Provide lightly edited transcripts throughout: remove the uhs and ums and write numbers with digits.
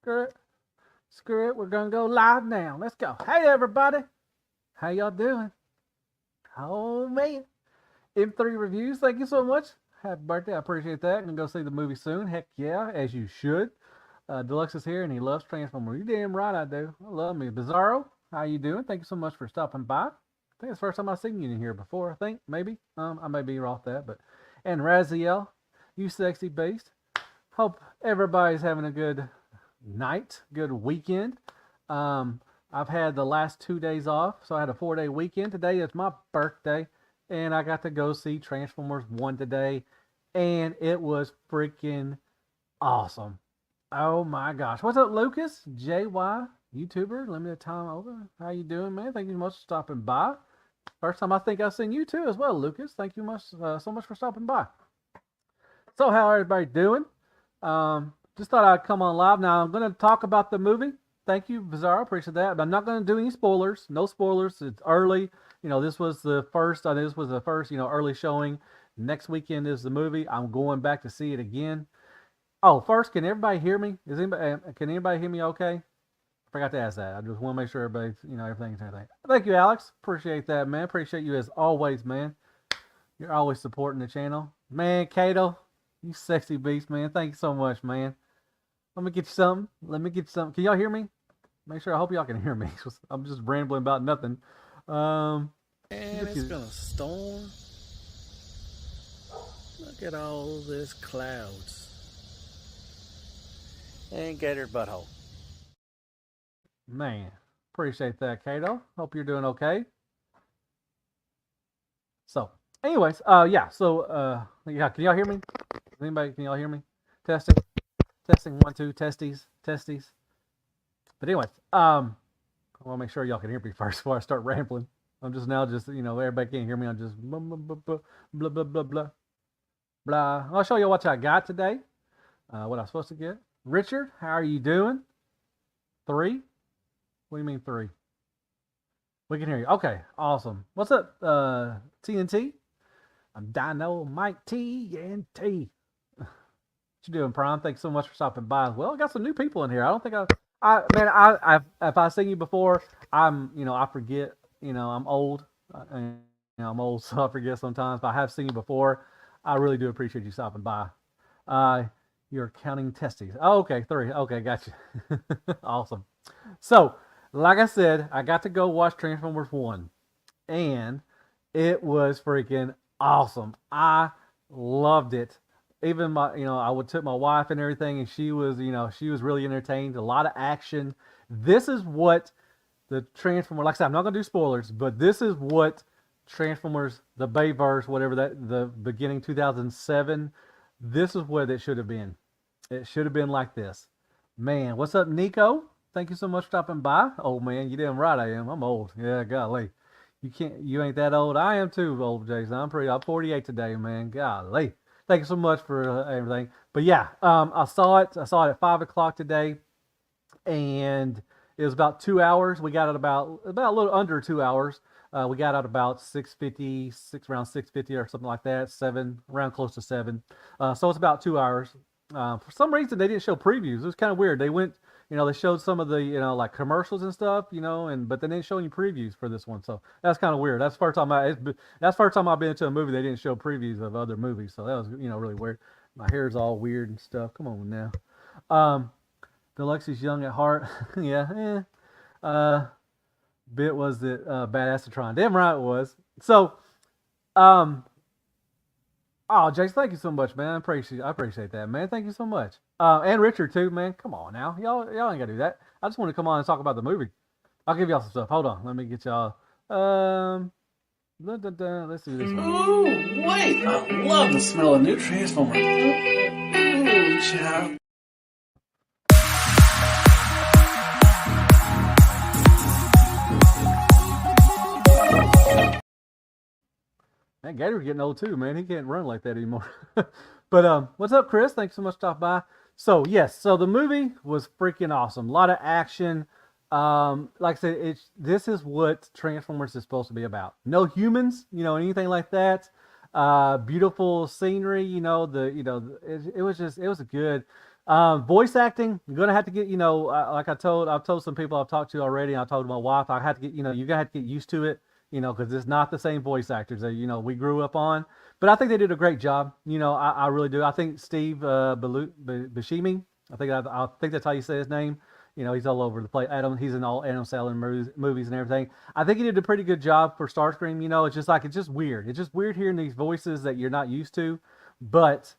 Screw it. Screw it. We're going to go live now. Let's go. Hey, everybody. How y'all doing? Oh, man. M3 Reviews, thank you so much. Happy birthday. I appreciate that. Gonna go see the movie soon. Heck yeah, as you should. Deluxe is here and he loves Transformers. You damn right I do. I love me. Bizarro, how you doing? Thank you so much for stopping by. I think it's the first time I've seen you in here before. I think maybe. I may be off that, but and Raziel, you sexy beast. Hope everybody's having a good night, good weekend. I've had the last 2 days off, so I had a 4-day weekend. Today is my birthday, and I got to go see Transformers 1 today, and it was freaking awesome. Oh my gosh. What's up, Lucas? JY, YouTuber, limited time over. How you doing, man? Thank you so much for stopping by. First time I think I've seen you too as well, Lucas. Thank you so much for stopping by. So how everybody doing? Just thought I'd come on live. Now I'm going to talk about the movie. Thank you, Bizarro. Appreciate that. But I'm not going to do any spoilers. No spoilers. It's early. This was the first. Early showing. Next weekend is the movie. I'm going back to see it again. Oh, first, can everybody hear me? Can anybody hear me okay? I forgot to ask that. I just want to make sure everybody's, everything's everything. Thank you, Alex. Appreciate that, man. Appreciate you as always, man. You're always supporting the channel. Man, Kato, you sexy beast, man. Thank you so much, man. Let me get you something. Can y'all hear me? Make sure. I hope y'all can hear me. I'm just rambling about nothing. And it's gonna storm. Look at all this clouds. And Gator butthole. Man, appreciate that, Kato. Hope you're doing okay. So, anyways, yeah. So, yeah. Can y'all hear me? Can y'all hear me? Testing. 1, 2, testes. But anyways, I want to make sure y'all can hear me first before I start rambling. I'm just everybody can't hear me. I'm just blah blah blah blah blah. I'll show you what I got today. What I'm supposed to get. Richard, how are you doing? 3? What do you mean 3? We can hear you. Okay, awesome. What's up, TNT? I'm Dino Mike TNT. What you doing, Prime? Thanks so much for stopping by as well. I got some new people in here. I don't think if I've seen you before, I forget. I'm old. I'm old, so I forget sometimes. But I have seen you before. I really do appreciate you stopping by. You're counting testes. Oh, okay, 3. Okay, gotcha. Awesome. So, like I said, I got to go watch Transformers 1, and it was freaking awesome. I loved it. Even I would took my wife and everything, and she was really entertained. A lot of action. This is what the Transformers, like I said, I'm not gonna do spoilers, but this is what Transformers, the Bayverse, whatever the beginning 2007. This is what it should have been. It should have been like this. Man, what's up, Nico? Thank you so much for stopping by. Oh man, you damn right I am. I'm old. Yeah, golly. You ain't that old. I am too old, Jason. I'm 48 today, man. Golly. Thank you so much for everything. But yeah, I saw it at 5:00 today, and it was about 2 hours. We got it about a little under 2 hours. We got out about 6:50, around 6:50 or something like that. 7, around close to 7. So it's about 2 hours. For some reason they didn't show previews. It was kind of weird. They went, they showed some of the, like commercials and stuff, but they didn't show any previews for this one. So that's kind of weird. That's the first time I've been into a movie they didn't show previews of other movies. So that was, really weird. My hair's all weird and stuff. Come on now. Deluxe is young at heart. Yeah. Bit was it Badassatron. Damn right it was. So, oh, Jason, thank you so much, man. I appreciate that, man. Thank you so much. And Richard too, man. Come on now, y'all ain't gotta do that. I just want to come on and talk about the movie. I'll give y'all some stuff. Hold on, let me get y'all. Let's do this one. Ooh, wait! I love the smell of new Transformers. Ooh, child. Man, Gator's getting old too, man. He can't run like that anymore. But what's up, Chris? Thanks so much for stopping by. So yes, so the movie was freaking awesome. A lot of action. Like I said, this is what Transformers is supposed to be about. No humans, anything like that. Beautiful scenery, it was a good Voice acting, you're gonna have to get, like I've told some people I've talked to already. And I told my wife I had to get, you're gonna have to get used to it, because it's not the same voice actors that we grew up on. But I think they did a great job. I really do. I think Steve Buscemi, I think that's how you say his name. He's all over the place. He's in all Adam Sandler movies and everything. I think he did a pretty good job for Starscream. It's just weird. It's just weird hearing these voices that you're not used to, but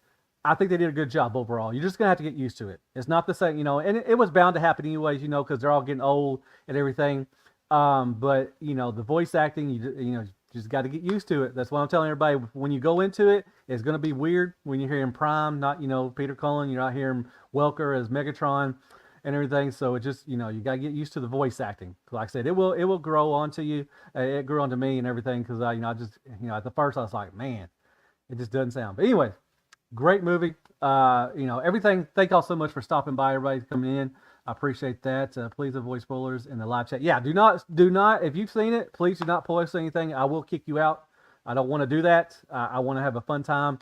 I think they did a good job overall. You're just gonna have to get used to it. It's not the same, and it was bound to happen anyways, because they're all getting old and everything. But the voice acting, you just got to get used to it. That's what I'm telling everybody. When you go into it, it's gonna be weird when you're hearing Prime, not Peter Cullen. You're not hearing Welker as Megatron and everything. So it just you gotta get used to the voice acting. Like I said, it will grow onto you. It grew onto me and everything because I just at the first I was like, man, it just doesn't sound. But anyway. Great movie. Everything. Thank y'all so much for stopping by. Everybody coming in. I appreciate that. Please avoid spoilers in the live chat. Yeah, do not. If you've seen it, please do not post anything. I will kick you out. I don't want to do that. I want to have a fun time.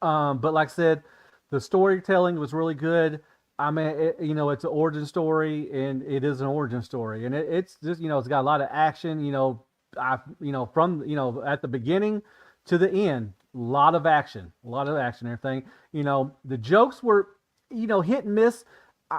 But like I said, the storytelling was really good. I mean, it's an origin story, and it is an origin story, and it's just it's got a lot of action. From at the beginning to the end. A lot of action, everything. The jokes were, hit and miss.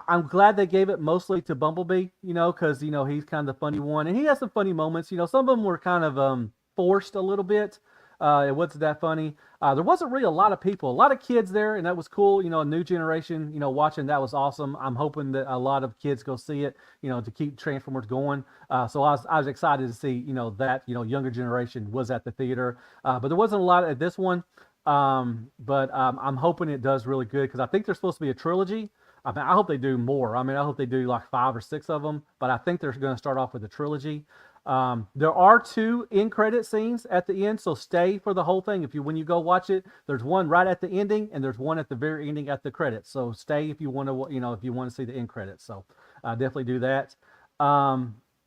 I'm glad they gave it mostly to Bumblebee, because, he's kind of the funny one. And he has some funny moments. Some of them were kind of forced a little bit. It wasn't that funny. There wasn't really a lot of people, a lot of kids there, and that was cool. A new generation, watching that was awesome. I'm hoping that a lot of kids go see it, to keep Transformers going. So I was excited to see, that younger generation was at the theater. But there wasn't a lot at this one. But I'm hoping it does really good because I think there's supposed to be a trilogy. I mean, I hope they do more. I mean, I hope they do like 5 or 6 of them. But I think they're going to start off with a trilogy. There are 2 end credit scenes at the end, so stay for the whole thing. When you go watch it, there's one right at the ending, and there's one at the very ending at the credits. So stay if you want to, if you want to see the end credits. So definitely do that.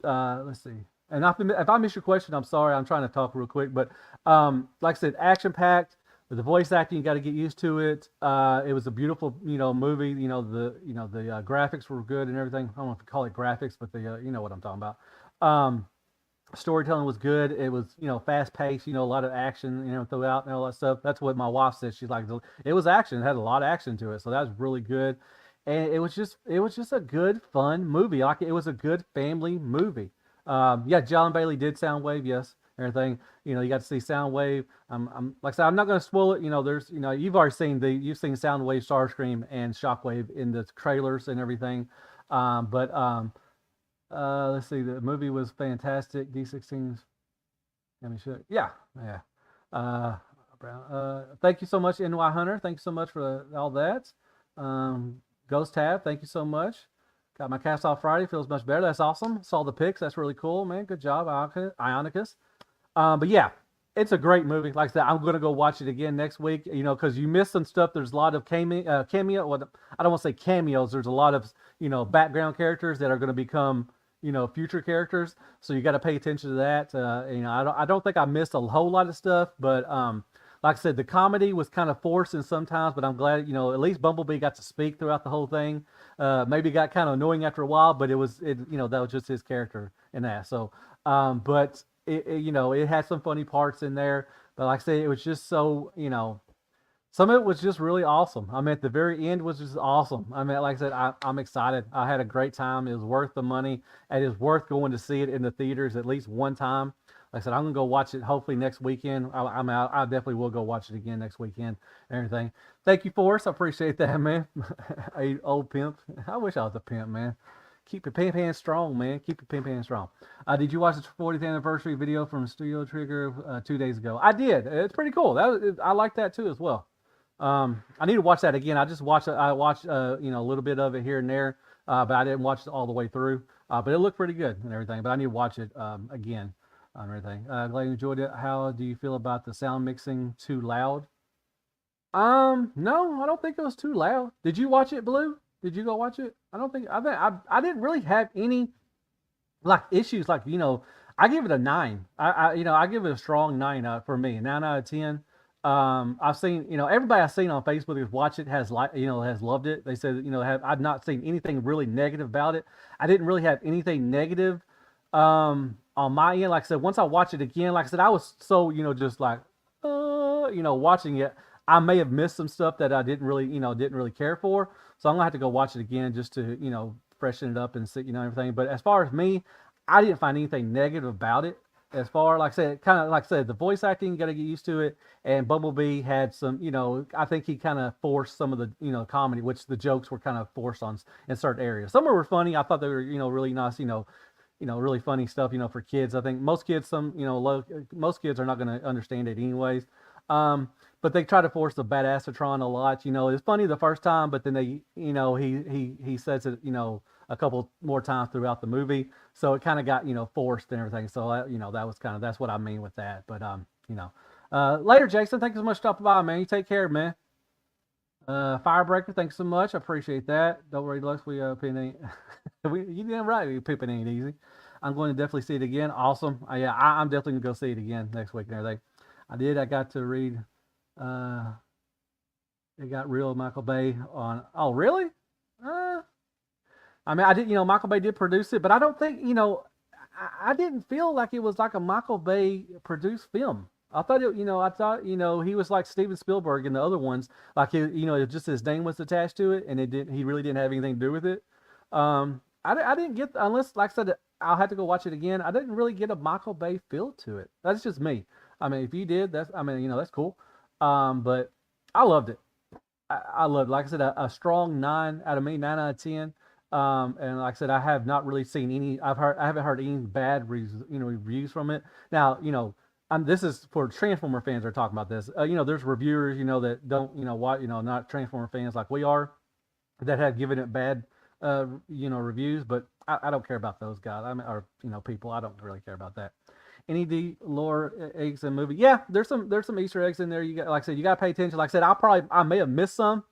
Let's see. And if I miss your question, I'm sorry. I'm trying to talk real quick, but like I said, action packed. The voice acting, you got to get used to it. It was a beautiful, movie. The graphics were good and everything. I don't know if you call it graphics, but you know what I'm talking about. Storytelling was good. It was, fast paced, a lot of action, throughout and all that stuff. That's what my wife said. She's like, it was action. It had a lot of action to it. So that was really good. And it was just a good, fun movie. Like it was a good family movie. Yeah, John Bailey did Soundwave. Yes. Everything, you got to see Soundwave. I'm like I said, I'm not going to spoil it. There's, you've already seen Soundwave, Starscream, and Shockwave in the trailers and everything. Let's see, the movie was fantastic. D16's, let me show. Yeah. Thank you so much, NY Hunter. Thank you so much for all that. Ghost Tab, thank you so much. Got my cast off Friday. Feels much better. That's awesome. Saw the pics. That's really cool, man. Good job, Ionicus. But yeah, it's a great movie. Like I said, I'm going to go watch it again next week, because you missed some stuff. There's a lot of cameo. Well, I don't want to say cameos. There's a lot of, background characters that are going to become, future characters. So you got to pay attention to that. I don't think I missed a whole lot of stuff, but like I said, the comedy was kind of forced in sometimes, but I'm glad, at least Bumblebee got to speak throughout the whole thing. Maybe it got kind of annoying after a while, but that was just his character in that. So, but it had some funny parts in there, but like I said, it was just so, some of it was just really awesome. I mean, at the very end was just awesome. I mean, like I said, I'm excited. I had a great time. It was worth the money, and it was worth going to see it in the theaters at least one time. Like I said, I'm gonna go watch it hopefully next weekend. I'm out. I definitely will go watch it again next weekend and everything. Thank you, Forrest. I appreciate that, man. Hey, old pimp. I wish I was a pimp, man. Keep your pimp hand strong, man. Keep your pimp hand strong. Did you watch the 40th anniversary video from Studio Trigger 2 days ago? I did. It's pretty cool. I like that too as well. I need to watch that again. I watched a little bit of it here and there, but I didn't watch it all the way through. But it looked pretty good and everything. But I need to watch it again and everything. Glad you enjoyed it. How do you feel about the sound mixing too loud? No, I don't think it was too loud. Did you watch it, Blue? Did you go watch it? I didn't really have any like issues. Like, I give it a 9. I give it a strong 9 for me. 9 out of 10. I've seen, everybody I've seen on Facebook who's watched it has has loved it. They said, I've not seen anything really negative about it. I didn't really have anything negative on my end. Like I said, once I watch it again, like I said, I was so, just like, watching it. I may have missed some stuff that I didn't really care for. So I'm gonna have to go watch it again just to, freshen it up and see, everything. But as far as me, I didn't find anything negative about it. As far, like I said, kind of like I said, the voice acting, you got to get used to it. And Bumblebee had some, I think he kind of forced some of the, comedy, which the jokes were kind of forced on in certain areas. Some were funny. I thought they were, really nice, really funny stuff, for kids. I think most kids, most kids are not going to understand it anyways. But they try to force the badassatron a lot. It's funny the first time, but then they, he says it, a couple more times throughout the movie, so it kind of got forced and everything. So that was that's what I mean with that. But later, Jason. Thank you so much for stopping by, man. You take care, man. Firebreaker, thanks so much. I appreciate that. Don't worry, Lux. We you did right. We pooping ain't easy. I'm going to definitely see it again. Awesome. Yeah, I'm definitely gonna go see it again next week and everything. I got to read. It got real Michael Bay on. Oh, really? I mean, I did. Michael Bay did produce it, but I don't think. I didn't feel like it was like a Michael Bay produced film. I thought it. I thought he was like Steven Spielberg and the other ones. Like just his name was attached to it, and it did. He really didn't have anything to do with it. I didn't get unless, like I said, I'll have to go watch it again. I didn't really get a Michael Bay feel to it. That's just me. I mean, if you did, that's cool. But I loved it. I loved it. Like I said, a strong 9 out of me, 9 out of 10. And like I said, I have not really seen any. I haven't heard any bad reviews from it. Now, this is for Transformer fans that are talking about this. There's reviewers, that don't, not Transformer fans like we are, that have given it bad, reviews. But I don't care about those guys. People. I don't really care about that. Any D lore eggs in the movie? Yeah, there's some Easter eggs in there. You got, like I said, you got to pay attention. Like I said, I may have missed some.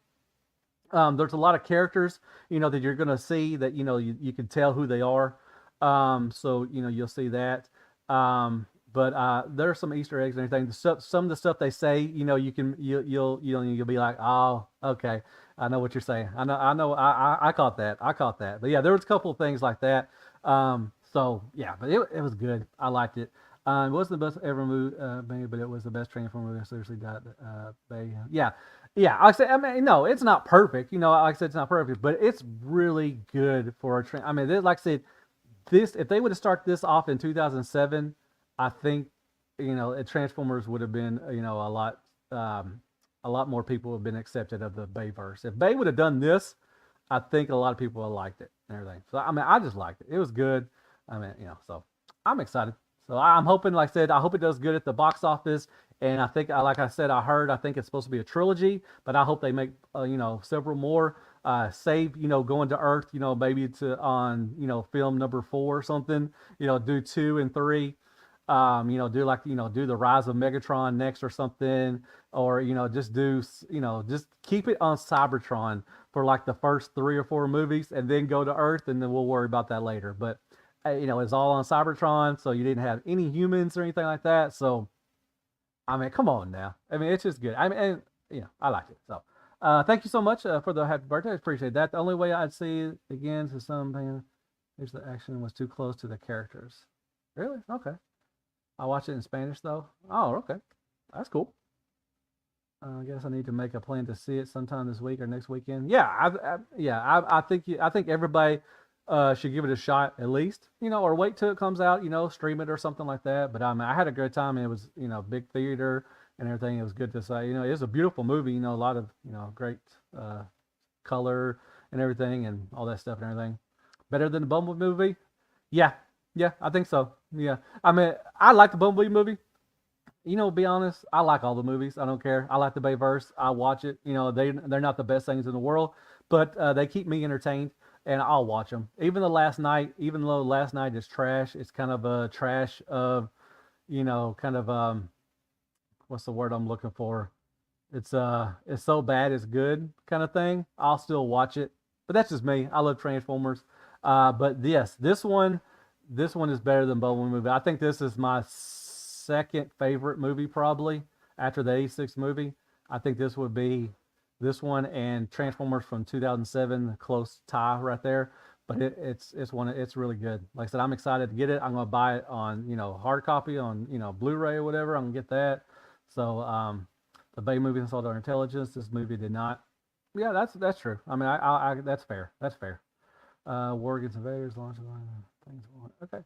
There's a lot of characters, that you're gonna see that you can tell who they are. So you'll see that. But there's some Easter eggs and everything. Some of the stuff they say, you'll be like, oh, okay, I know what you're saying. I caught that. But yeah, there was a couple of things like that. So yeah, but it was good. I liked it. It wasn't the best ever movie, made, but it was the best Transformer movie. I seriously got yeah. Yeah, like I said, I mean, no, it's not perfect. Like I said, it's not perfect, but it's really good for a train. I mean, like I said, if they would have started this off in 2007, I think, Transformers would have been, a lot more people would have been accepted of the Bayverse. If Bay would have done this, I think a lot of people would have liked it and everything. So, I mean, I just liked it. It was good. I mean, so I'm excited. So I'm hoping, like I said, I hope it does good at the box office. And I think, like I said, I think it's supposed to be a trilogy, but I hope they make, several more. Save, going to Earth, maybe on film number 4 or something. Do 2 and 3. Do the Rise of Megatron next or something, or just keep it on Cybertron for like the first 3 or 4 movies, and then go to Earth, and then we'll worry about that later. But it's all on Cybertron, so you didn't have any humans or anything like that. So I mean, come on now. I mean, it's just good. I mean, and, I like it. So, thank you so much for the happy birthday. I appreciate that. The only way I'd see it again to something is the action was too close to the characters. Really? Okay. I watch it in Spanish though. Oh, okay. That's cool. I guess I need to make a plan to see it sometime this week or next weekend. Yeah, I think everybody should give it a shot at least, or wait till it comes out, stream it or something like that. But I had a good time, and it was, big theater and everything. It was good to say, it was a beautiful movie, a lot of, great color and everything and all that stuff and everything. Better than the Bumblebee movie? Yeah, I think so. Yeah, I mean, I like the Bumblebee movie. Be honest, I like all the movies. I don't care. I like the Bayverse. I watch it. They're not the best things in the world, but they keep me entertained. And I'll watch them. Even though last night is trash, it's kind of a trash of, what's the word I'm looking for? It's so bad it's good kind of thing. I'll still watch it, but that's just me. I love Transformers. But yes, this one is better than Bumblebee movie. I think this is my second favorite movie probably after the 86 movie. I think this would be this one and Transformers from 2007, close tie right there. But it's really good. Like I said, I'm excited to get it. I'm gonna buy it on hard copy on Blu-ray or whatever. I'm gonna get that. So the Bay movie installed our intelligence. This movie did not. Yeah, that's true. I mean, I that's fair. That's fair. War Against Invaders, launch of things. Okay.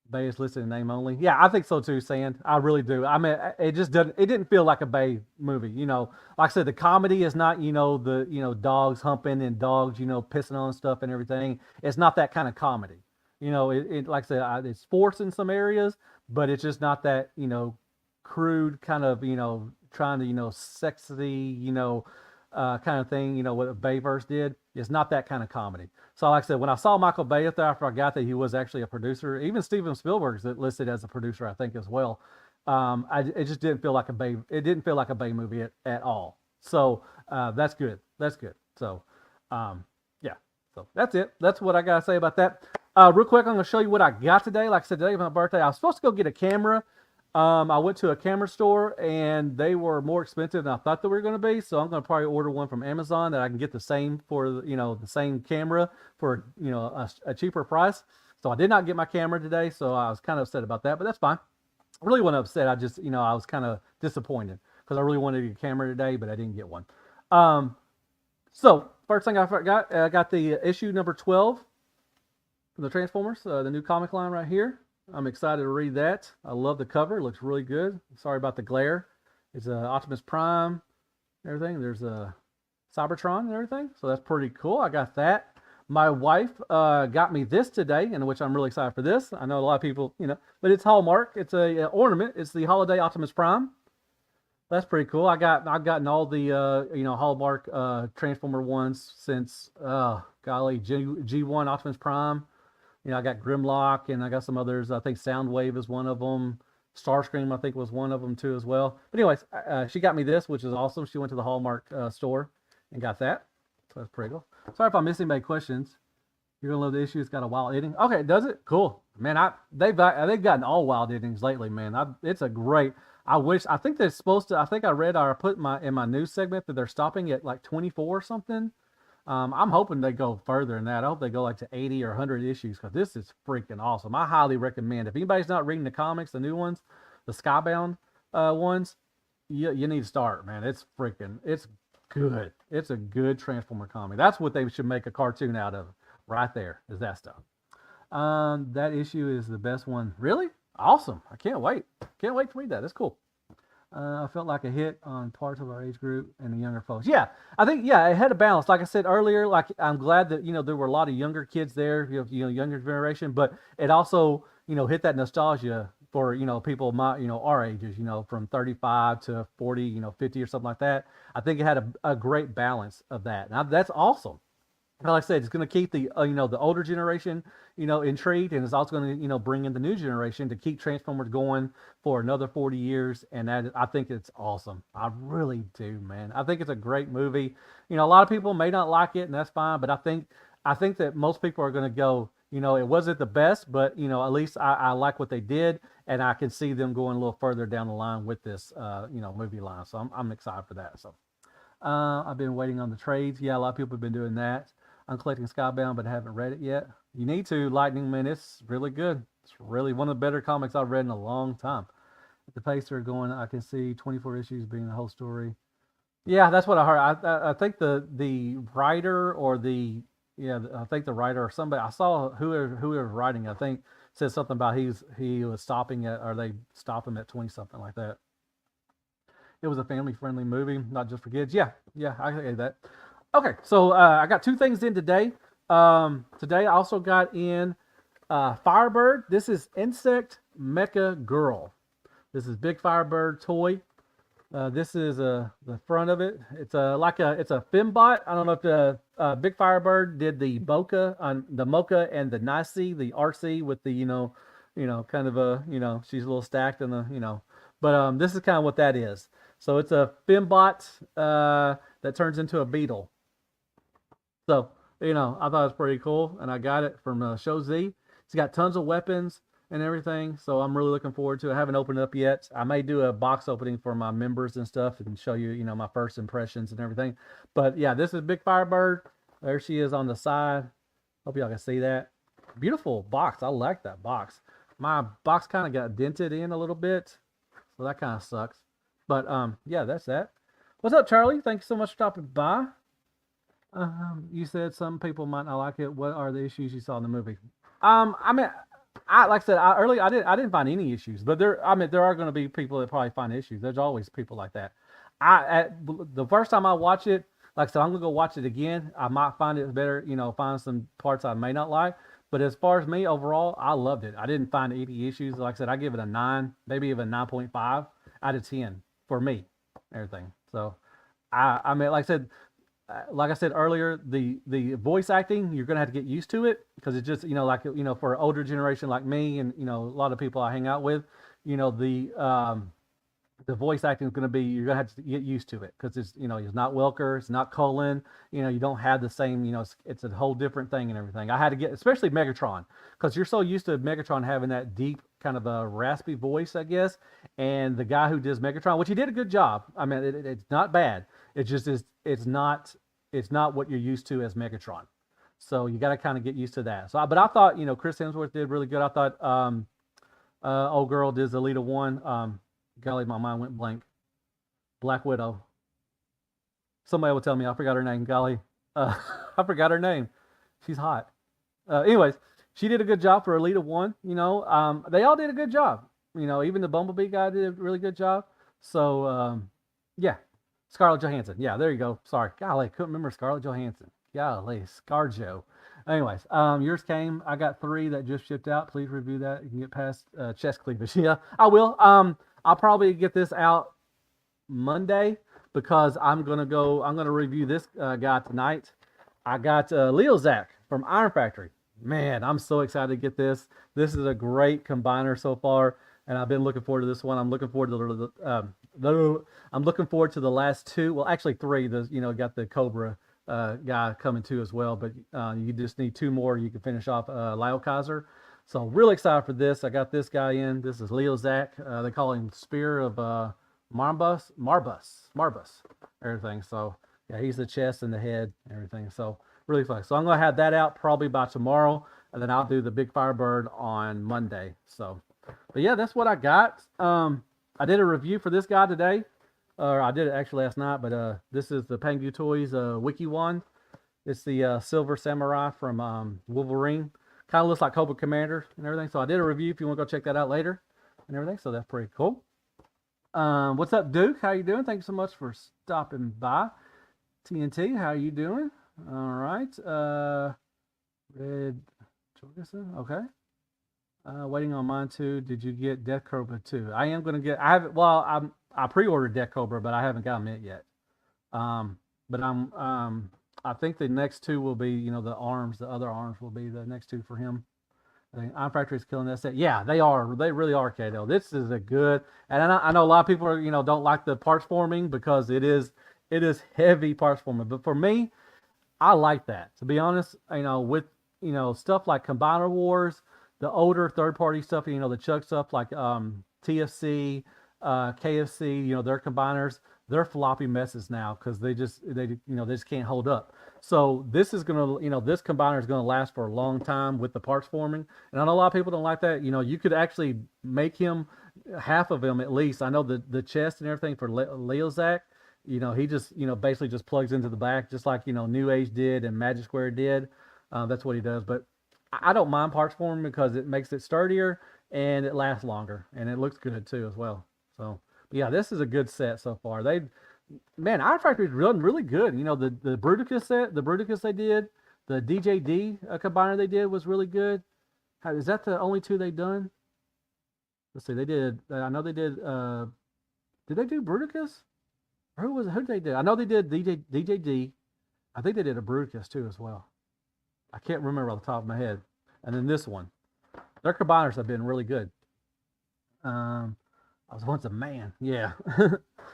Bay is listed in name only. Yeah, I think so too, Sand. I really do. I mean, it just doesn't. It didn't feel like a Bay movie. Like I said, the comedy is not the dogs humping and dogs pissing on stuff and everything. It's not that kind of comedy. It like I said, it's forced in some areas, but it's just not that crude kind of trying to sexy kind of thing. What Bayverse did. It's not that kind of comedy. So like I said, when I saw Michael Bay up there, I forgot that he was actually a producer. Even Steven Spielberg's listed as a producer, I think, as well. It just didn't feel like a Bay. It didn't feel like a Bay movie at all. So that's good. That's good. So yeah. So that's it. That's what I gotta say about that. Real quick, I'm gonna show you what I got today. Like I said, today was my birthday. I was supposed to go get a camera. I went to a camera store and they were more expensive than I thought they were going to be. So I'm going to probably order one from Amazon that I can get the same for, the same camera for, a cheaper price. So I did not get my camera today. So I was kind of upset about that, but that's fine. I really wasn't upset. I just, I was kind of disappointed because I really wanted to get a camera today, but I didn't get one. So first thing I got the issue number 12 from the Transformers, the new comic line right here. I'm excited to read that. I love the cover. It looks really good. Sorry about the glare. It's Optimus Prime, everything. There's a Cybertron and everything. So that's pretty cool. I got that. My wife got me this today, in which I'm really excited for this. I know a lot of people, but it's Hallmark. It's a ornament. It's the Holiday Optimus Prime. That's pretty cool. I've gotten all the Hallmark Transformer ones since golly, G1 Optimus Prime. I got Grimlock and I got some others. I think Soundwave is one of them. Starscream, I think, was one of them too as well. But anyways, she got me this, which is awesome. She went to the Hallmark store and got that. So that's pretty cool. Sorry if I missed any questions. You're gonna love the issue. It's got a wild ending. Okay, does it? Cool, man. They've gotten all wild endings lately, man. It's a great. I think they're supposed to. I think I read or I put in my news segment that they're stopping at like 24 or something. I'm hoping they go further than that. I hope they go like to 80 or 100 issues because this is freaking awesome. I highly recommend. If anybody's not reading the comics, the new ones, the Skybound ones, you need to start, man. It's good. It's a good Transformer comic. That's what they should make a cartoon out of. Right there is that stuff. That issue is the best one. Really? Awesome. I can't wait. Can't wait to read that. That's cool. I felt like a hit on parts of our age group and the younger folks. Yeah, I think, it had a balance. Like I said earlier, like I'm glad that, there were a lot of younger kids there, younger generation, but it also, hit that nostalgia for, people our ages, from 35 to 40, 50 or something like that. I think it had a great balance of that. Now, that's awesome. Like I said, it's going to keep the the older generation intrigued, and it's also going to bring in the new generation to keep Transformers going for another 40 years. And I think it's awesome. I really do, man. I think it's a great movie. A lot of people may not like it, and that's fine. But I think that most people are going to go. It wasn't the best, but at least I like what they did, and I can see them going a little further down the line with this movie line. So I'm excited for that. So I've been waiting on the trades. Yeah, a lot of people have been doing that. I'm collecting Skybound, but I haven't read it yet. You need to, Lightning, man. It's really good. It's really one of the better comics I've read in a long time. At the pace they're going, I can see 24 issues being the whole story. Yeah, that's what I heard. I think the writer or I think the writer or somebody, I saw whoever was writing, I think said something about he was stopping at, or they stopped him at 20 something like that. It was a family friendly movie, not just for kids. Yeah, I get that. Okay, so I got two things in today. Today I also got in Firebird. This is Insect Mecha Girl. This is Big Firebird toy. This is the front of it. It's a Fembot. I don't know if the Big Firebird did the Mocha on the Mocha and the Nicey, the RC with the kind of a she's a little stacked in the but this is kind of what that is. So it's a Fembot that turns into a beetle. So, I thought it was pretty cool, and I got it from Show Z. It's got tons of weapons. and everything. So I'm really looking forward to it. I haven't opened it up yet. I may do a box opening for my members and stuff and show you, my first impressions and everything. But yeah, this is Big Firebird. There she is on the side. Hope y'all can see that. Beautiful box. I like that box. My box kind of got dented in a little bit, so that kind of sucks. But yeah, that's that. What's up, Charlie? Thank you so much for stopping by. You said some people might not like it. What are the issues you saw in the movie? I mean, like I said earlier, I didn't find any issues, but there are going to be people that probably find issues. There's always people like that. The first time I watch it, like I said, I'm gonna go watch it again. I might find it better, find some parts I may not like. But as far as me overall, I loved it. I didn't find any issues. Like I said, I give it a 9, maybe even 9.5 out of 10 for me. Everything. So, I mean, like I said earlier, the voice acting, you're gonna have to get used to it because it's just for an older generation like me and a lot of people I hang out with, the voice acting is going to be, you're going to have to get used to it because it's not Welker, it's not Cullen, you don't have the same, it's a whole different thing and everything. I had to get, especially Megatron, because you're so used to Megatron having that deep kind of a raspy voice, I guess. And the guy who does Megatron, which he did a good job. I mean, it's not bad. It just is, it's not what you're used to as Megatron. So you got to kind of get used to that. So, but I thought, Chris Hemsworth did really good. I thought, old girl did Alita 1. Golly, my mind went blank. Black Widow. Somebody will tell me I forgot her name. Golly, I forgot her name. She's hot. Anyways, she did a good job for Alita 1. They all did a good job. Even the Bumblebee guy did a really good job. So, yeah. Scarlett Johansson. Yeah, there you go. Sorry. Golly, couldn't remember Scarlett Johansson. Golly, ScarJo. Anyways, yours came. I got 3 that just shipped out. Please review that. You can get past chest cleavage. Yeah, I will. I'll probably get this out Monday because I'm gonna review this guy tonight. I got Leozak from Iron Factory. Man, I'm so excited to get this. This is a great combiner so far, and I've been looking forward to this one. I'm looking forward to I'm looking forward to the last 2. Well, actually 3. Got the Cobra guy coming too as well, but you just need 2 more. You can finish off Lyle Kaiser. So really excited for this. I got this guy in. This is Leozak. They call him Spear of Marbus, everything. So yeah, he's the chest and the head, everything. So really fun. So I'm gonna have that out probably by tomorrow, and then I'll do the Big Firebird on Monday. So, but yeah, that's what I got. I did a review for this guy today, or I did it actually last night. But this is the Pengu Toys Wiki Wand. It's the Silver Samurai from Wolverine. Kind of looks like Cobra Commander and everything. So I did a review if you want to go check that out later and everything. So that's pretty cool. What's up, Duke? How you doing? Thank you so much for stopping by. TNT, how you doing? All right. Red Jorgensen. Okay. Waiting on mine too. Did you get Death Cobra too? I am going to get. I pre-ordered Death Cobra, but I haven't gotten it yet. But I think the next 2 will be, the other arms will be the next 2 for him. I think Iron Factory is killing that set. Yeah, they are. They really are, Kato. This is a good, and I know a lot of people are, don't like the parts forming because it is heavy parts forming. But for me, I like that. To be honest, with, stuff like Combiner Wars, the older third-party stuff, the Chuck stuff like TFC, KFC, their combiners, they're floppy messes now because they just can't hold up. So this is gonna, this combiner is gonna last for a long time with the parts forming. And I know a lot of people don't like that. You could actually make him half of him at least. I know the chest and everything for Leozak. He just basically just plugs into the back, just like New Age did and Magic Square did. That's what he does. But I don't mind parts forming because it makes it sturdier and it lasts longer and it looks good too as well. So. But yeah, this is a good set so far. Iron Factory's really good. The Bruticus set, the Bruticus they did, the DJD combiner they did was really good. Is that the only 2 they've done? Let's see, they did. I know they did. Did they do Bruticus? Who did they do? I know they did DJD. I think they did a Bruticus too as well. I can't remember off the top of my head. And then this one, their combiners have been really good. I was once a man. Yeah.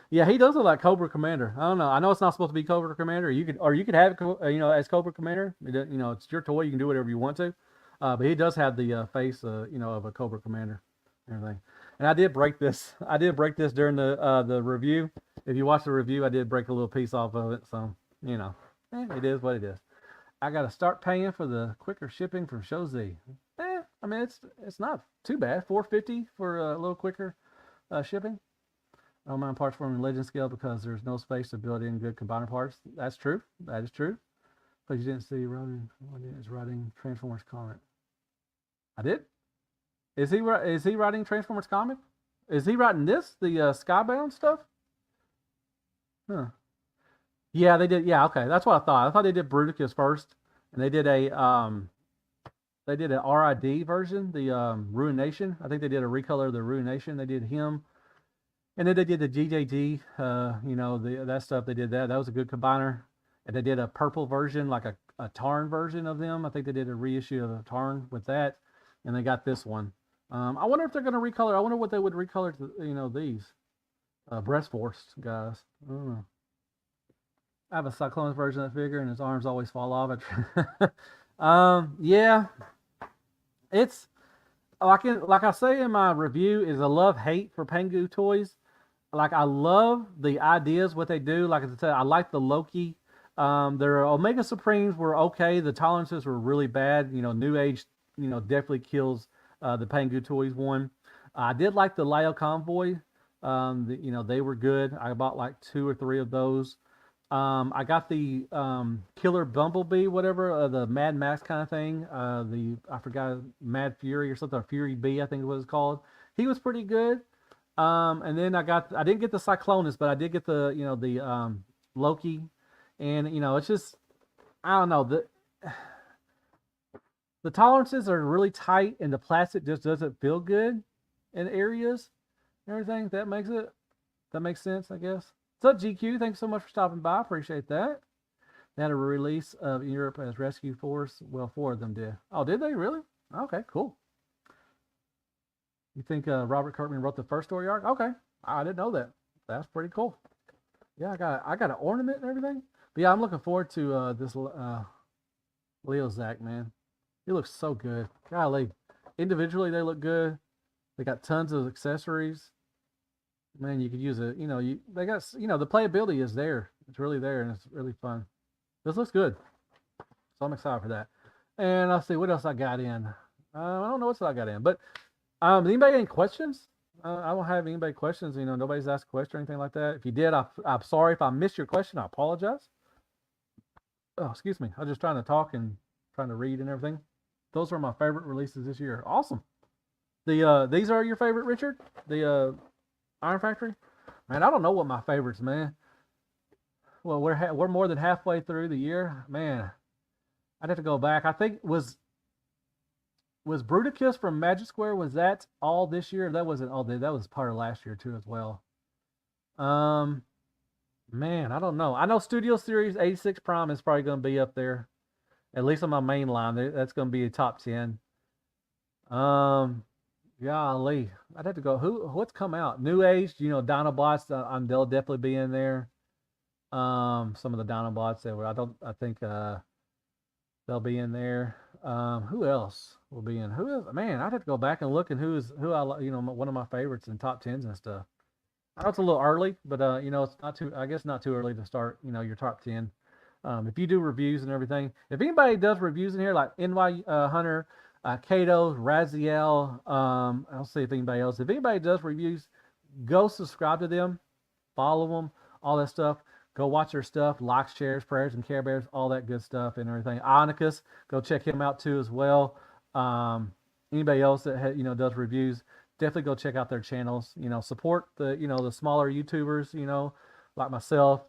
Yeah, he does look like Cobra Commander. I don't know. I know it's not supposed to be Cobra Commander. You could have it, as Cobra Commander. It's your toy. You can do whatever you want to. But he does have the face, of a Cobra Commander and everything. And I did break this. I did break this during the review. If you watch the review, I did break a little piece off of it. So, it is what it is. I got to start paying for the quicker shipping from ShowZ. I mean, it's not too bad. $4.50 for a little quicker shipping. I don't mind parts from Legend scale because there's no space to build in good combiner parts. That's true. That is true. But you didn't see writing Transformers comic. I did. Is he writing Transformers comic? Is he writing this, the Skybound stuff? Huh. Yeah, they did. Yeah, okay, that's what I thought. I thought they did Bruticus first, and they did a RID version, the Ruination. I think they did a recolor of the Ruination. They did him, and then they did the GJG. That stuff. They did that. That was a good combiner. And they did a purple version, like a Tarn version of them. I think they did a reissue of a Tarn with that, and they got this one. I wonder if they're going to recolor. I wonder what they would recolor to, these Breast Force guys. I don't know. I have a Cyclonus version of that figure, and his arms always fall off. Yeah, it's like I say in my review, is a love-hate for Pengu toys. Like, I love the ideas, what they do. Like I said, I like the Loki. Their Omega Supremes were okay. The tolerances were really bad. New Age, definitely kills the Pengu toys one. I did like the Lio Convoy. They were good. I bought like 2 or 3 of those. I got the Killer Bumblebee, whatever, the Mad Max kind of thing. I forgot, Mad Fury or something, or Fury B, I think is what it's called. He was pretty good. And then I didn't get the Cyclonus, but I did get the Loki. And, it's just, I don't know, the tolerances are really tight, and the plastic just doesn't feel good in areas and everything. That makes sense, I guess. What's up, GQ? Thanks so much for stopping by. Appreciate that. They had a release of Europe as Rescue Force. Well, 4 of them did. Oh, did they really? Okay, cool. You think Robert Kirkman wrote the first story arc? Okay, I didn't know that. That's pretty cool. Yeah, I got an ornament and everything. But yeah, I'm looking forward to this Leo Zach, man. He looks so good. Golly, individually they look good. They got tons of accessories. Man, you could use it. They got, the playability is there. It's really there, and it's really fun. This looks good, so I'm excited for that. And let's see what else I got in. I don't know what else I got in, but anybody got any questions? I don't have anybody questions. Nobody's asked a question or anything like that. If you did, I'm sorry if I missed your question. I apologize. Oh, excuse me. I was just trying to talk and trying to read and everything. Those are my favorite releases this year. Awesome. These are your favorite, Richard? The Iron Factory? Man, I don't know what my favorites, man. Well, we're more than halfway through the year. Man, I'd have to go back. I think was Bruticus from Magic Square, was that all this year? That wasn't all day. That was part of last year too as well. Man, I don't know. I know Studio Series 86 Prime is probably going to be up there. At least on my main line. That's going to be a top 10. Golly, I'd have to go. What's come out? New Age, Dinobots. They'll definitely be in there. Some of the Dinobots that were. I think they'll be in there. Who else will be in? Who else? Man, I'd have to go back and look and who I one of my favorites in top 10s and stuff. I know it's a little early, but it's not too. I guess not too early to start. Your top 10. If you do reviews and everything, if anybody does reviews in here, like NY Hunter. Kato, Raziel, I'll see if anybody else. If anybody does reviews, go subscribe to them, follow them, all that stuff. Go watch their stuff, likes, shares, prayers, and Care Bears, all that good stuff and everything. Onychus, go check him out too as well. Anybody else that does reviews, definitely go check out their channels. Support the the smaller YouTubers, like myself,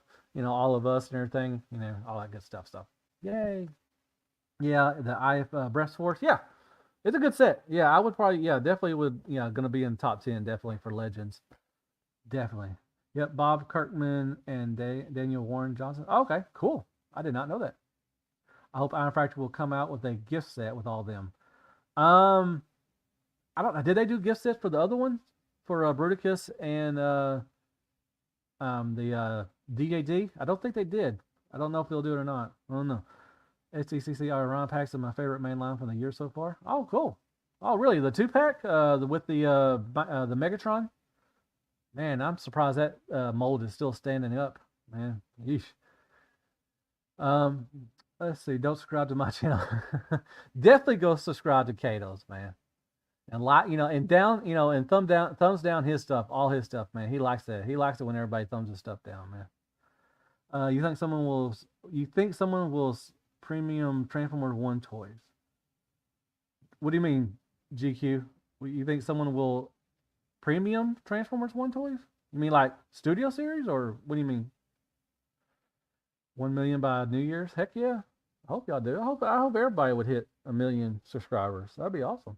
all of us and everything, all that good stuff. So, yay! Yeah, the IF Breast Force, yeah. It's a good set. Yeah, I would probably, definitely would, going to be in the top 10, definitely, for Legends. Definitely. Yep, Bob Kirkman and Daniel Warren Johnson. Oh, okay, cool. I did not know that. I hope Iron Factory will come out with a gift set with all of them. I don't know. Did they do gift sets for the other ones? For Bruticus and the DJD? I don't think they did. I don't know if they'll do it or not. I don't know. STCC Iron packs are my favorite main line from the year so far. Oh, cool. Oh, really? The 2-pack with the Megatron? Man, I'm surprised that mold is still standing up, man. Yeesh. Um, let's see. Don't subscribe to my channel. Definitely go subscribe to Kato's, man. And like, and down, and thumbs down his stuff, all his stuff, man. He likes that. He likes it when everybody thumbs his stuff down, man. You think someone will premium Transformers 1 toys? What do you mean, GQ? You think someone will premium Transformers 1 toys? You mean like Studio Series, or what do you mean? 1 million by New Year's? Heck yeah. I hope y'all do. I hope everybody would hit 1 million subscribers. That'd be awesome.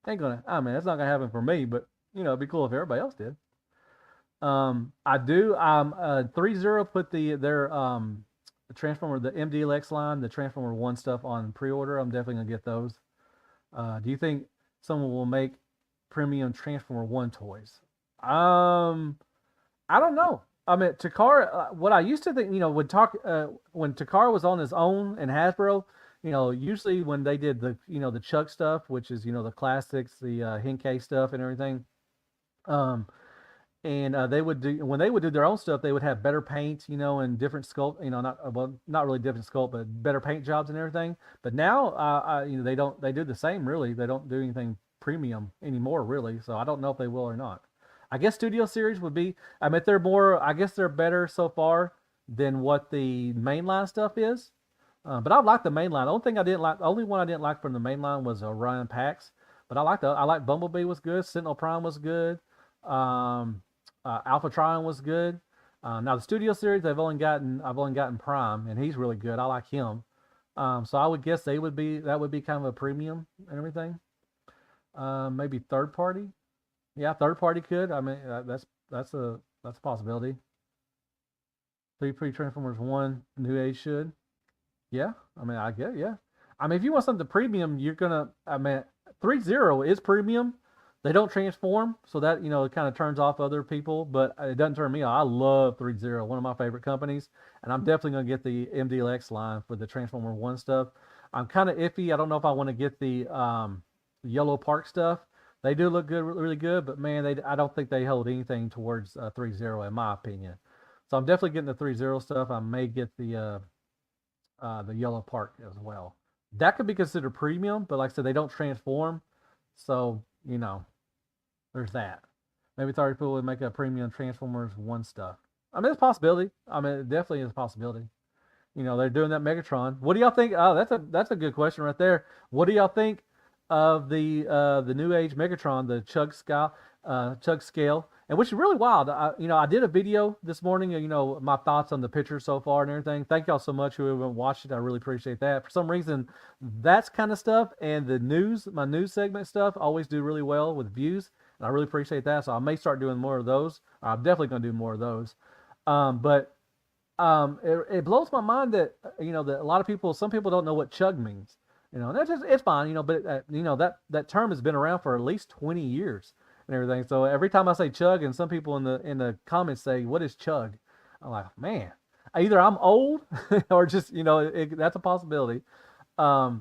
That's not gonna happen for me, but it'd be cool if everybody else did. I do. 3-0 put their Transformer, the MDLX line, the Transformer 1 stuff on pre-order. I'm definitely gonna get those. Do you think someone will make premium Transformer 1 toys? I don't know. I mean, Takara, what I used to think, when Takara was on his own and Hasbro, usually when they did the Chuck stuff, which is, the classics, the Henkei stuff and everything, and when they would do their own stuff, they would have better paint, and different sculpt, not really different sculpt, but better paint jobs and everything. But now, they do the same, really. They don't do anything premium anymore, really. So I don't know if they will or not. I guess Studio Series would be, I guess they're better so far than what the mainline stuff is. But I like the mainline. The only one I didn't like from the mainline was Orion Pax. But I like Bumblebee was good. Sentinel Prime was good. Alpha Trion was good. Now the Studio Series, I've only gotten Prime, and he's really good. I like him. So I would guess that would be kind of a premium and everything. Maybe third party. Yeah, third party could. I mean, that's a possibility. 3 Transformers 1 New Age should. Yeah, I mean, I get it, yeah. I mean, if you want something premium, 3-0 is premium. They don't transform, so that, it kind of turns off other people, but it doesn't turn me off. I love 3-0, one of my favorite companies, and I'm definitely going to get the MDLX line for the Transformer 1 stuff. I'm kind of iffy. I don't know if I want to get the Yellow Park stuff. They do look good, really good, but man, I don't think they hold anything towards 3-0 in my opinion. So I'm definitely getting the 3-0 stuff. I may get the Yellow Park as well. That could be considered premium, but like I said, they don't transform. So, there's that. Maybe 30 people would make a premium Transformers 1 stuff. I mean, it's a possibility. I mean, it definitely is a possibility. They're doing that Megatron. What do y'all think? Oh, that's a good question right there. What do y'all think of the New Age Megatron, the Chug scale, and which is really wild. I did a video this morning, my thoughts on the picture so far and everything. Thank y'all so much who haven't watched it. I really appreciate that. For some reason, that's kind of stuff and my news segment stuff always do really well with views, and I really appreciate that. So I may start doing more of those. I'm definitely going to do more of those. But it blows my mind that that a lot of people, some people don't know what Chug means. It's fine, but that term has been around for at least 20 years and everything. So every time I say Chug, and some people in the comments say, "What is Chug?" I'm like, man, either I'm old or just that's a possibility. But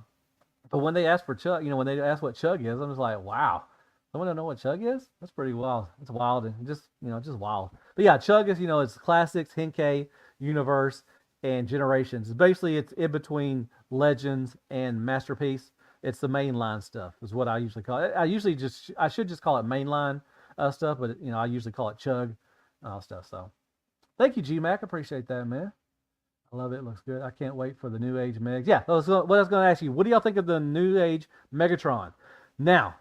when they ask for Chug, when they ask what Chug is, I'm just like, wow, someone don't know what Chug is? That's pretty wild. It's wild and just wild. But yeah, Chug is it's classics, Henkei, Universe, and Generations. Basically, it's in between Legends and Masterpiece. It's the mainline stuff is what I usually call it. I should just call it mainline stuff, but I usually call it Chug stuff. So thank you, GMAC. Appreciate that, man. I love it. It looks good. I can't wait for the New Age Megs. Yeah, what I was going to ask you, what do y'all think of the New Age Megatron? Now,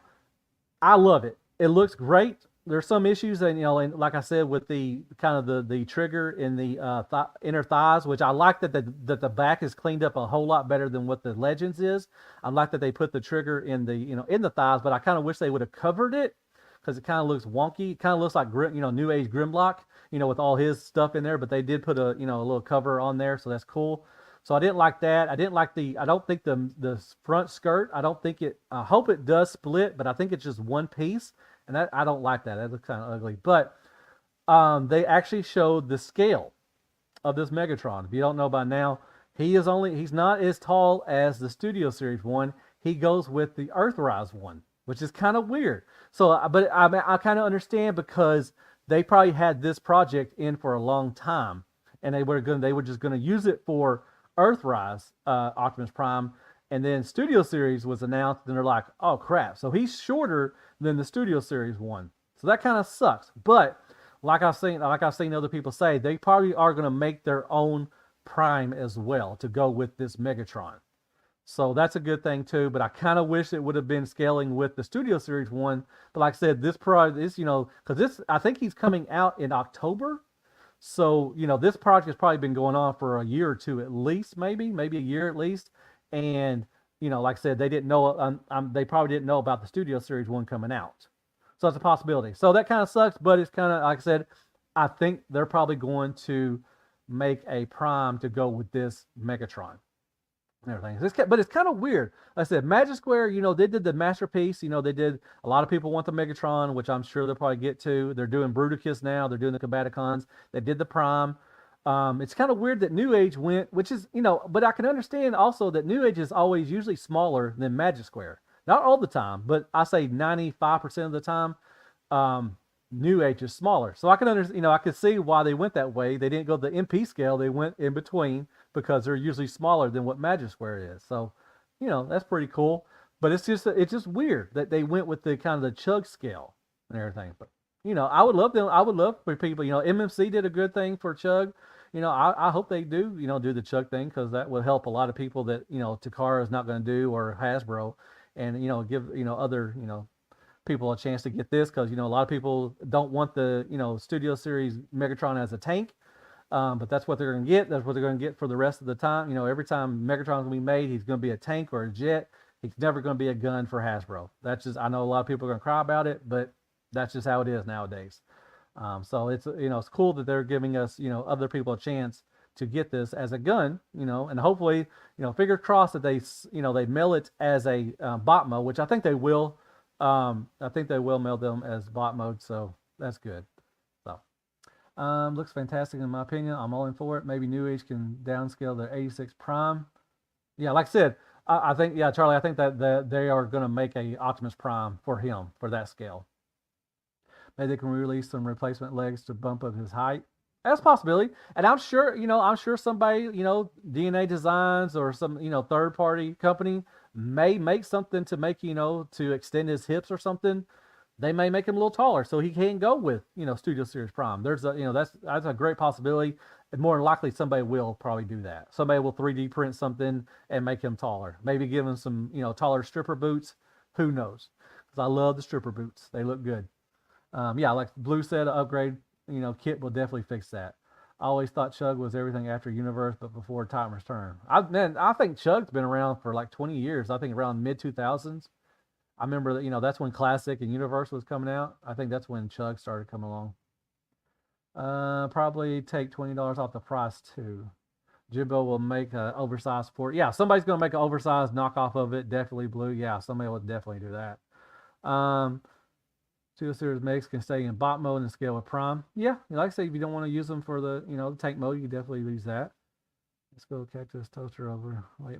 I love it. It looks great. There's some issues, and and like I said, with the kind of the trigger in the inner thighs, which I like that the back is cleaned up a whole lot better than what the Legends is. I like that they put the trigger in the in the thighs, but I kind of wish they would have covered it because it kind of looks wonky. It kind of looks like New Age Grimlock, with all his stuff in there. But they did put a a little cover on there, so that's cool. So I didn't like that. I didn't like I don't think the front skirt. I don't think it. I hope it does split, but I think it's just one piece. And I don't like that. That looks kind of ugly. But they actually showed the scale of this Megatron. If you don't know by now, He's not as tall as the Studio Series one. He goes with the Earthrise one, which is kind of weird. So, but I kind of understand because they probably had this project in for a long time, and they were just gonna use it for Earthrise, Optimus Prime, and then Studio Series was announced, and they're like, oh crap! So he's shorter than the Studio Series one. So that kind of sucks. But like I've seen other people say, they probably are gonna make their own Prime as well to go with this Megatron. So that's a good thing too. But I kind of wish it would have been scaling with the Studio Series one. But like I said, this project is, because I think he's coming out in October. So, this project has probably been going on for a year or two at least, maybe a year at least. And, like I said, they didn't know, they probably didn't know about the Studio Series one coming out. So it's a possibility. So that kind of sucks, but it's kind of, like I said, I think they're probably going to make a Prime to go with this Megatron and everything. But it's kind of weird. Like I said, Magic Square, they did the Masterpiece. They did, a lot of people want the Megatron, which I'm sure they'll probably get to. They're doing Bruticus now. They're doing the Combaticons. They did the Prime. It's kind of weird that New Age went, which is, but I can understand also that New Age is always usually smaller than Magic Square. Not all the time, but I say 95% of the time, New Age is smaller. So I can understand, I could see why they went that way. They didn't go the MP scale. They went in between because they're usually smaller than what Magic Square is. So, that's pretty cool. But it's just weird that they went with the kind of the Chug scale and everything. But, I would love for people, MMC did a good thing for Chug. I hope they do, do the Chug thing, because that would help a lot of people that, Takara is not going to do, or Hasbro, and, give, other, people a chance to get this, because, a lot of people don't want the, Studio Series Megatron as a tank. But that's what they're going to get. That's what they're going to get for the rest of the time. Every time Megatron's going to be made, he's going to be a tank or a jet. He's never going to be a gun for Hasbro. That's just, I know a lot of people are going to cry about it, but that's just how it is nowadays. So it's, it's cool that they're giving us, other people a chance to get this as a gun, and hopefully, fingers crossed that they mail it as a bot mode, which I think they will. I think they will mail them as bot mode, so that's good. So, looks fantastic in my opinion. I'm all in for it. Maybe New Age can downscale the 86 Prime. Yeah, like I said, I think, yeah, Charlie, I think that they are going to make a Optimus Prime for him for that scale. Maybe they can release some replacement legs to bump up his height. That's a possibility. And I'm sure, somebody, DNA Designs or some, third party company may make something to make, to extend his hips or something. They may make him a little taller so he can go with, Studio Series Prime. There's a, that's a great possibility. And more than likely somebody will probably do that. Somebody will 3D print something and make him taller. Maybe give him some, taller stripper boots. Who knows? Because I love the stripper boots. They look good. Yeah, like Blue said, upgrade, kit will definitely fix that. I always thought Chug was everything after Universe, but before Titan Return. I think Chug's been around for like 20 years. I think around mid 2000s. I remember that, that's when Classic and Universe was coming out. I think that's when Chug started coming along. Probably take $20 off the price too. Jimbo will make an oversized port. Yeah, somebody's going to make an oversized knockoff of it. Definitely Blue. Yeah, somebody will definitely do that. Studio Series Megs can stay in bot mode and scale with Prime. Yeah, like I say, if you don't want to use them for the, the tank mode, you can definitely use that. Let's go Cactus Toaster over. Wait,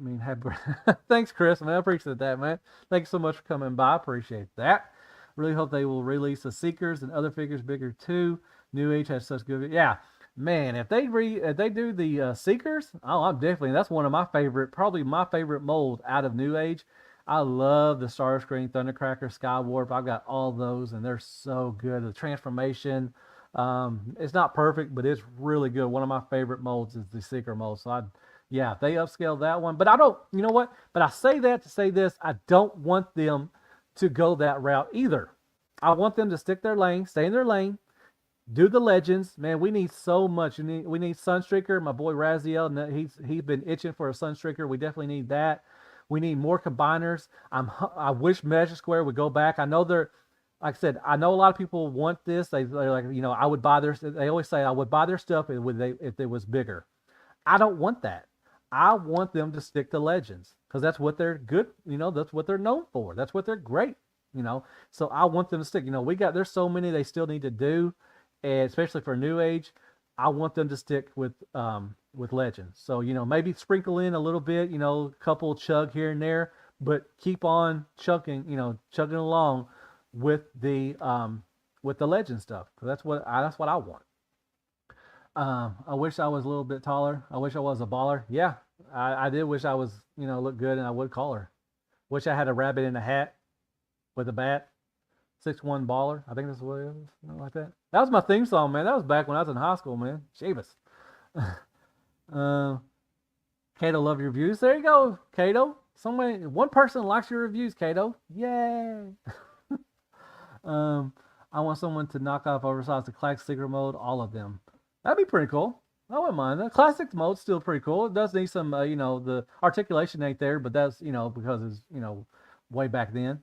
thanks, Chris. Man, I appreciate that, man. Thanks so much for coming by. I appreciate that. Really hope they will release the Seekers and other figures bigger too. New Age has such good, yeah, man. If they do the Seekers, I'm definitely, that's one of my favorite, probably my favorite mold out of New Age. I love the Starscream, Thundercracker, Skywarp. I've got all those, and they're so good. The transformation, it's not perfect, but it's really good. One of my favorite molds is the Seeker mold. So, if they upscale that one. But I don't, you know what? But I say that to say this. I don't want them to go that route either. I want them to stick their lane, stay in their lane, do the Legends. Man, we need so much. We need Sunstreaker. My boy Raziel, he's been itching for a Sunstreaker. We definitely need that. We need more combiners. I wish Magic Square would go back. I know they're, like I said, I know a lot of people want this. They're like, I would buy their, they always say I would buy their stuff if it was bigger. I don't want that. I want them to stick to Legends, because that's what they're good. That's what they're known for. That's what they're great. So I want them to stick. There's so many they still need to do, and especially for New Age. I want them to stick with, with Legends. So, you know, maybe sprinkle in a little bit, you know, a couple chug here and there, but keep on chugging, you know, chugging along with the Legend stuff. Cause that's what I want. I wish I was a little bit taller. I wish I was a baller. Yeah, I did wish I was, you know, look good and I would call her. Wish I had a rabbit in a hat with a bat. 6'1" baller. I think that's what it is. Something like that. That was my theme song, man. That was back when I was in high school, man. Sheebus. Kato, love your reviews. There you go, Kato. One person likes your reviews, Kato. Yay. I want someone to knock off oversized the classic sticker mode, all of them. That'd be pretty cool. I wouldn't mind. The classic mode's still pretty cool. It does need some, you know, the articulation ain't there, but that's, you know, because it's, you know, way back then.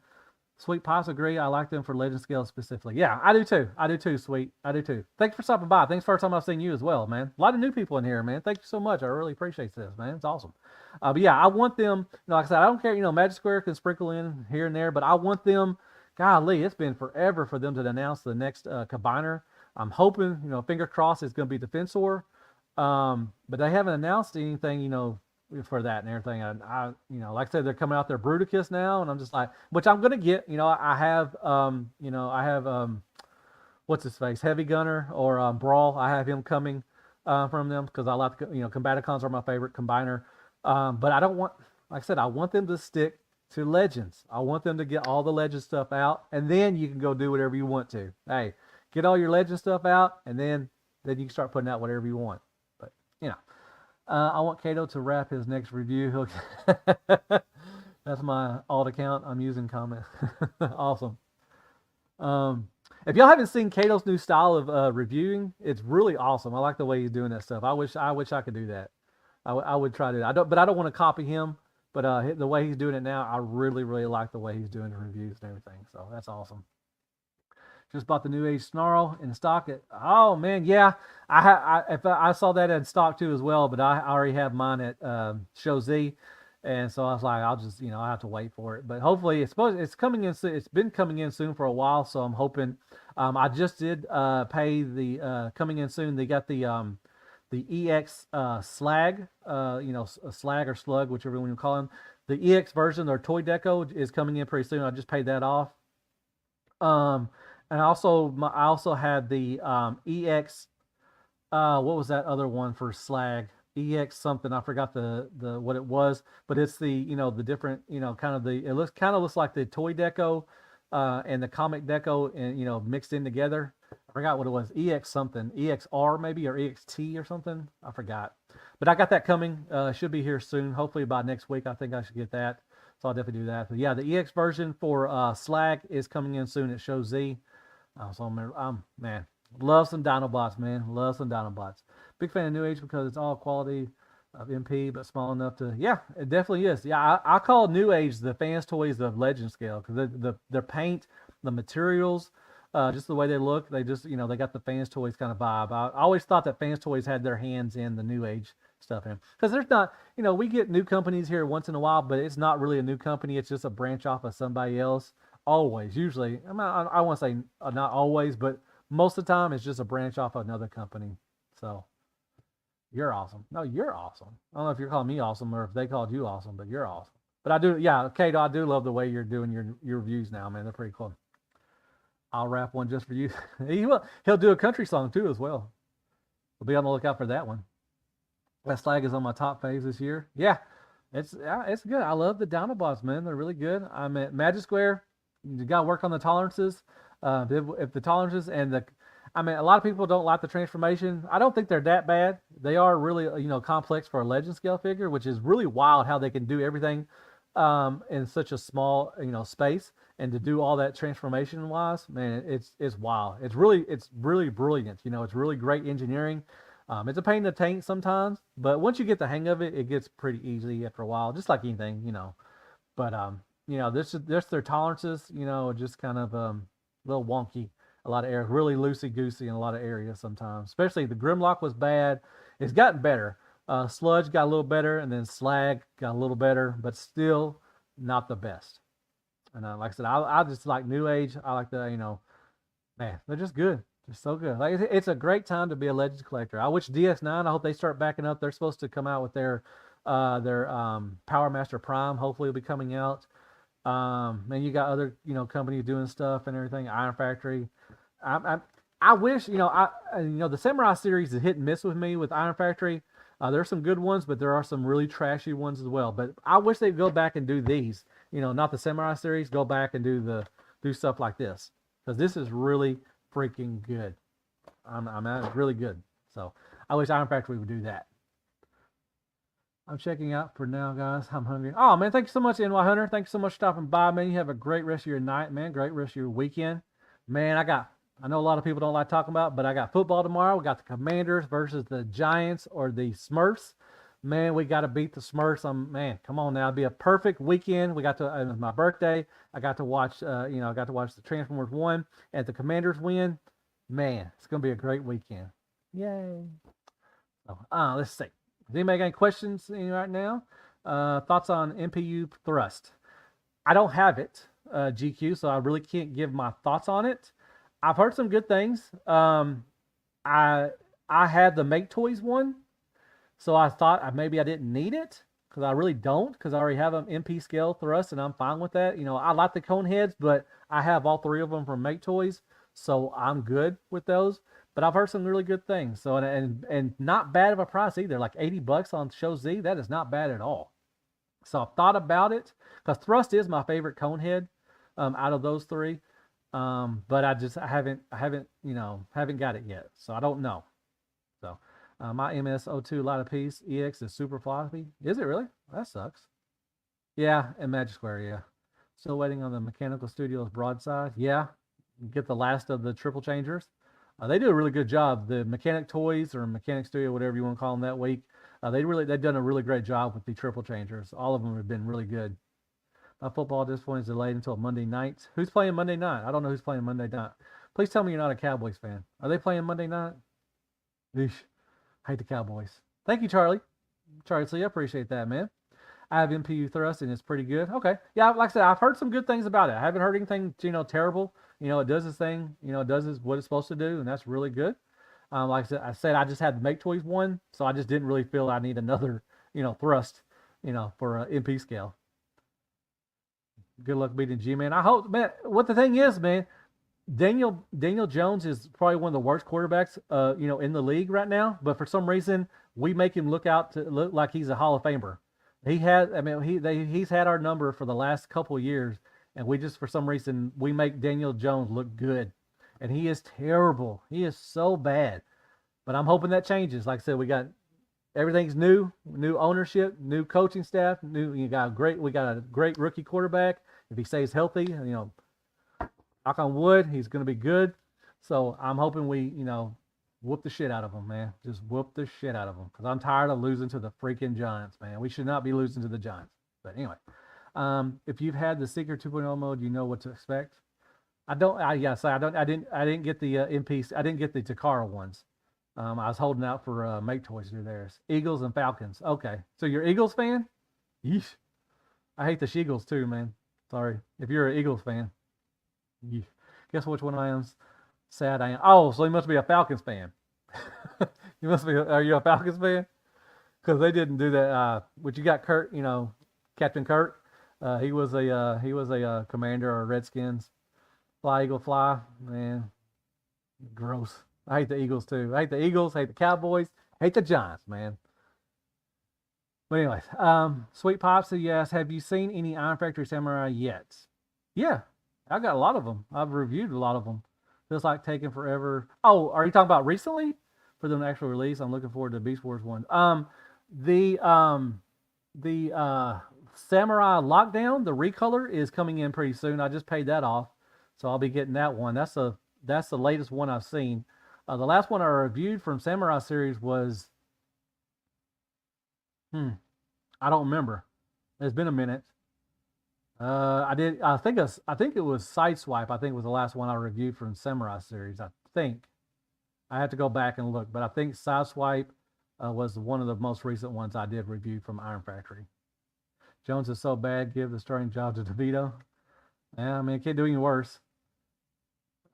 Sweet Pops agree. I like them for Legend scale specifically. Yeah, I do too. I do too, Sweet. I do too. Thanks for stopping by. Thanks for the first time I've seen you as well, man. A lot of new people in here, man. Thank you so much. I really appreciate this, man. It's awesome. But yeah, I want them, you know, like I said, I don't care, you know, Magic Square can sprinkle in here and there, but I want them, golly, it's been forever for them to announce the next combiner. I'm hoping, you know, finger crossed it's going to be Defensor. But they haven't announced anything, you know, for that and everything. I you know, like I said, they're coming out their Bruticus now, and I'm just like, which I'm gonna get. You know, I have, you know, I have, what's his face, Heavy Gunner or Brawl. I have him coming from them because I like, you know, Combaticons are my favorite combiner. But I don't want, like I said, I want them to stick to Legends. I want them to get all the Legend stuff out, and then you can go do whatever you want to. Hey, get all your Legend stuff out, and then you can start putting out whatever you want. But you know. I want Kato to wrap his next review. That's my alt account I'm using comment. Awesome. If y'all haven't seen Kato's new style of reviewing, it's really awesome. I like the way he's doing that stuff. I wish I could do that. I would try to do that. But I don't want to copy him. But the way he's doing it now, I really, really like the way he's doing the reviews and everything. So that's awesome. Just bought the New Age Snarl in stock. Oh man, yeah, I saw that in stock too as well, but I already have mine at Show Z, and so I was like, I'll just, you know, I have to wait for it. But hopefully, it's coming in. It's been coming in soon for a while, so I'm hoping. I just did pay the coming in soon. They got the EX Slag, you know, Slag or Slug, whichever one you call them. The EX version, their toy deco, is coming in pretty soon. I just paid that off. And I also had the EX, what was that other one for Slag? EX something, I forgot the what it was, but it's the, you know, the different, you know, kind of it looks like the toy deco and the comic deco, and, you know, mixed in together. I forgot what it was, EX something, EXR maybe, or EXT or something. I forgot, but I got that coming. Should be here soon. Hopefully by next week. I think I should get that. So I'll definitely do that. But yeah, the EX version for Slag is coming in soon at Show Z. So man, love some Dinobots, man. Love some Dinobots. Big fan of New Age because it's all quality of MP, but small enough to, yeah, it definitely is. Yeah, I call New Age the fans' toys of Legend scale because their paint, the materials, just the way they look, they just, you know, they got the fans' toys kind of vibe. I always thought that fans' toys had their hands in the New Age stuff in, because there's not, you know, we get new companies here once in a while, but it's not really a new company. It's just a branch off of somebody else. Always, usually, I want to say not always, but most of the time it's just a branch off of another company. So you're awesome. No, you're awesome. I don't know if you're calling me awesome or if they called you awesome, but you're awesome. But I do, yeah, Kato, I do love the way you're doing your reviews now, man. They're pretty cool. I'll rap one just for you. He'll do a country song too as well. We'll be on the lookout for that one. That Slag is on my top phase this year. Yeah, it's good. I love the Dinobots, man. They're really good. I'm at Magic Square. You got to work on the tolerances. If the tolerances and a lot of people don't like the transformation. I don't think they're that bad. They are really, you know, complex for a Legend scale figure, which is really wild how they can do everything in such a small, you know, space, and to do all that transformation wise, man, it's wild. It's really brilliant. You know, it's really great engineering. It's a pain in the taint sometimes, but once you get the hang of it, it gets pretty easy after a while, just like anything, you know. But you know, this their tolerances, you know, just kind of a little wonky, a lot of area, really loosey-goosey in a lot of areas sometimes. Especially the Grimlock was bad. It's gotten better. Sludge got a little better, and then Slag got a little better, but still not the best. And like I said, I just like New Age. I like the, you know, man, they're just good. They're so good. Like it's a great time to be a Legends collector. I wish DS9. I hope they start backing up. They're supposed to come out with their Power Master Prime. Hopefully, will be coming out. And you got other companies doing stuff and everything. Iron Factory. I wish the Samurai series is hit and miss with me with Iron Factory. There's some good ones, but there are some really trashy ones as well. But I wish they'd go back and do these. Not the Samurai series. Go back and do stuff like this, because this is really freaking good. It's really good. So I wish Iron Factory would do that. I'm checking out for now, guys. I'm hungry. Oh man, thank you so much, NY Hunter. Thanks so much for stopping by, man. You have a great rest of your night, man. Great rest of your weekend, man. I know a lot of people don't like talking about, but I got football tomorrow. We got the Commanders versus the Giants or the Smurfs. Man, we got to beat the Smurfs. Man, come on now. It'll be a perfect weekend. We got to, it was my birthday. I got to watch, I got to watch the Transformers 1 and the Commanders win. Man, it's going to be a great weekend. Yay. So, let's see. Does anybody got any questions right now? Thoughts on MPU thrust? I don't have it, GQ, so I really can't give my thoughts on it. I've heard some good things. I had the Make Toys one, so I thought maybe I didn't need it, because I really don't, because I already have an MP scale thrust, and I'm fine with that. I like the cone heads, but I have all three of them from Make Toys, so I'm good with those. But I've heard some really good things. So and not bad of a price either. Like $80 on Show Z. That is not bad at all. So I've thought about it, because Thrust is my favorite cone head out of those three. But I haven't got it yet. So I don't know. So my MS02 Light of Peace EX is super floppy. Is it really? That sucks. Yeah, and Magic Square, yeah. Still waiting on the Mechanical Studios Broadside. Yeah, get the last of the triple changers. They do a really good job. The Mechanic Toys or Mechanic Studio, whatever you want to call them that week, they've done a really great job with the triple changers. All of them have been really good. My football at this point is delayed until Monday night. Who's playing Monday night? I don't know who's playing Monday night. Please tell me you're not a Cowboys fan. Are they playing Monday night? Eesh. I hate the Cowboys. Thank you, Charlie. Charlie C, I appreciate that, man. I have MPU thrust and it's pretty good. Okay. Yeah, like I said, I've heard some good things about it. I haven't heard anything, terrible. It does its thing. It does what it's supposed to do, and that's really good. Like I said, I just had the Make Toys one, so I just didn't really feel I need another, thrust, for an MP scale. Good luck beating G-Man. I hope, man. What the thing is, man, Daniel Jones is probably one of the worst quarterbacks, in the league right now. But for some reason, we make him look like he's a Hall of Famer. He's had our number for the last couple of years, and we just, for some reason, we make Daniel Jones look good, and he is terrible. He is so bad. But I'm hoping that changes. Like I said, we got everything's new ownership, new coaching staff, we got a great rookie quarterback. If he stays healthy, knock on wood, he's going to be good. So I'm hoping we, whoop the shit out of him, man. Just whoop the shit out of him, because I'm tired of losing to the freaking Giants, man. We should not be losing to the Giants. But anyway, if you've had the Seeker 2.0 mode, you know what to expect. I didn't get the MP. I didn't get the Takara ones. I was holding out for Make Toys to do theirs. Eagles and Falcons. Okay, so you're Eagles fan? Yeesh. I hate the Sheagles too, man. Sorry. If you're an Eagles fan, yeesh. Guess which one I am sad I am. Oh, so you must be a Falcons fan. You must be. Are you a Falcons fan? Because they didn't do that. But you got Kurt. Captain Kurt. He was a commander or Redskins. Fly Eagle Fly. Man, gross. I hate the Eagles too. I hate the Eagles, hate the Cowboys, hate the Giants, man. But anyways, Sweet Pops said, yes, have you seen any Iron Factory Samurai yet? Yeah, I got a lot of them. I've reviewed a lot of them. Feels like taking forever. Oh, are you talking about recently? For the actual release? I'm looking forward to Beast Wars 1. The Samurai Lockdown, the recolor, is coming in pretty soon. I just paid that off, so I'll be getting that one. That's the latest one I've seen. The last one I reviewed from Samurai series was, I don't remember. It's been a minute. I think it was Sideswipe. I think was the last one I reviewed from Samurai series. I think I have to go back and look, but I think Sideswipe was one of the most recent ones I did review from Iron Factory. Jones is so bad. Give the starting job to DeVito. Yeah, I mean, it can't do any worse.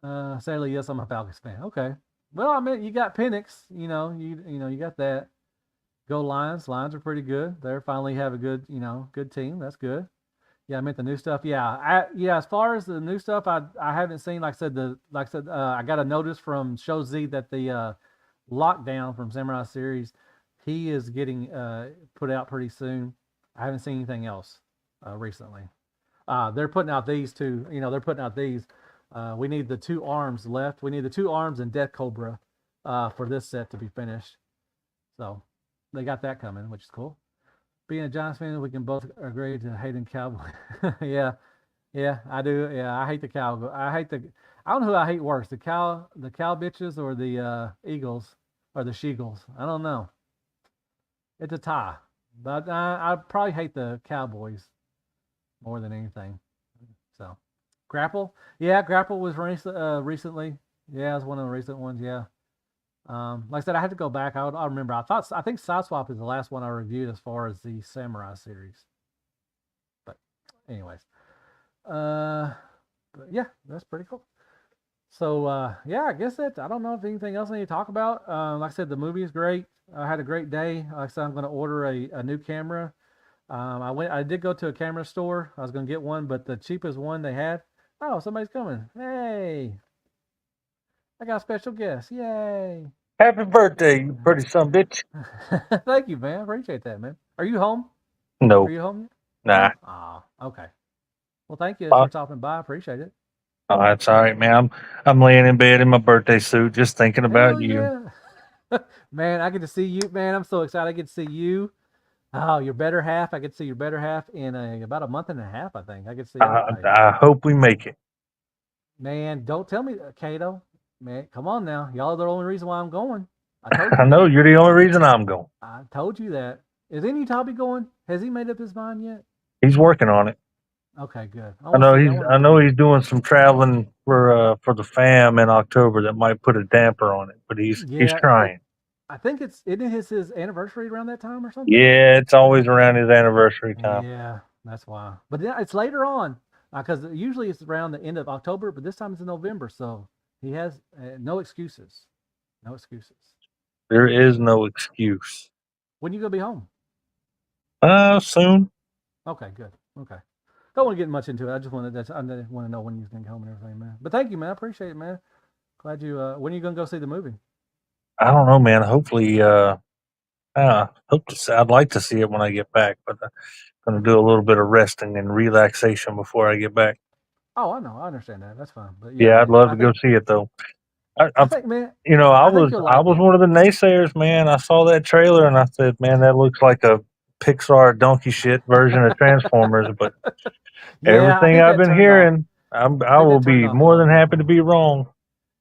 Sadly, yes, I'm a Falcons fan. Okay. Well, I mean, you got Penix. You got that. Go Lions. Lions are pretty good. They finally have a good, good team. That's good. Yeah, I meant the new stuff. Yeah. As far as the new stuff, I haven't seen. I got a notice from Show Z that the Lockdown from Samurai Series, he is getting put out pretty soon. I haven't seen anything else recently. They're putting out these two. They're putting out these. We need the 2 arms left. We need the 2 arms and Death Cobra for this set to be finished. So they got that coming, which is cool. Being a Giants fan, we can both agree to hating Cowboy. Yeah, I do. Yeah, I hate the Cow. I don't know who I hate worse, the cow bitches or the Eagles or the Sheagles. I don't know. It's a tie, but I probably hate the Cowboys more than anything. So, Grapple, yeah, Grapple was recently. Yeah, it was one of the recent ones. Yeah. Like I said, I had to go back. I remember. I think Sideswap is the last one I reviewed as far as the Samurai series. But, anyways, but yeah, that's pretty cool. So yeah, I guess that I don't know if anything else I need to talk about. Like I said, the movie is great. I had a great day. Like I said, I'm going to order a new camera. I did go to a camera store. I was going to get one, but the cheapest one they had. Oh, somebody's coming! Hey, I got a special guest! Yay! Happy birthday, you pretty son bitch. Thank you, man. Appreciate that, man. Are you home? No, Are you home yet? nah. Oh, okay. Well, thank you Uh, for stopping by. I appreciate it. oh, that's all right, man. I'm laying in bed in my birthday suit, just thinking Hell about you. yeah. Man, I get to see you. Man, I'm so excited. I get to see you. Oh, your better half. I get to see your better half in about a month and a half, I think. I get to see everybody. I hope we make it. Man, don't tell me, Kato. Man, come on now. Y'all are the only reason why I'm going. I told I you know that. you're the only reason I'm going. I told you that. Is any Tommy going? Has he made up his mind yet? He's working on it. Okay, good. I I want to know see. I know he's doing some traveling for the fam in October that might put a damper on it, but he's Yeah, trying. I think isn't his anniversary around that time or something? Yeah, it's always around his anniversary time. Yeah, that's why. But yeah, it's later on because usually it's around the end of October, but this time it's in November, so he has no excuses. No excuses. There is no excuse. When you gonna be home? Soon. Okay, good. Okay. Don't want to get much into it. I just want to know when you're gonna get home and everything, man. But thank you, man. I appreciate it, man. Glad you. When are you gonna go see the movie? I don't know, man. Hopefully, I'd like to see it when I get back, but I'm gonna do a little bit of resting and relaxation before I get back. Oh, I know. I understand that. That's fine. But yeah, Yeah, I'd man. love to go see it though. I think, man. I I think was you'll I like was it. one of the naysayers, man. I saw that trailer and I said, man, that looks like a Pixar donkey shit version of Transformers. But Yeah, I everything think I've that been turned off. hearing, I I think will that turned be off a more lot of than happy to people. be wrong.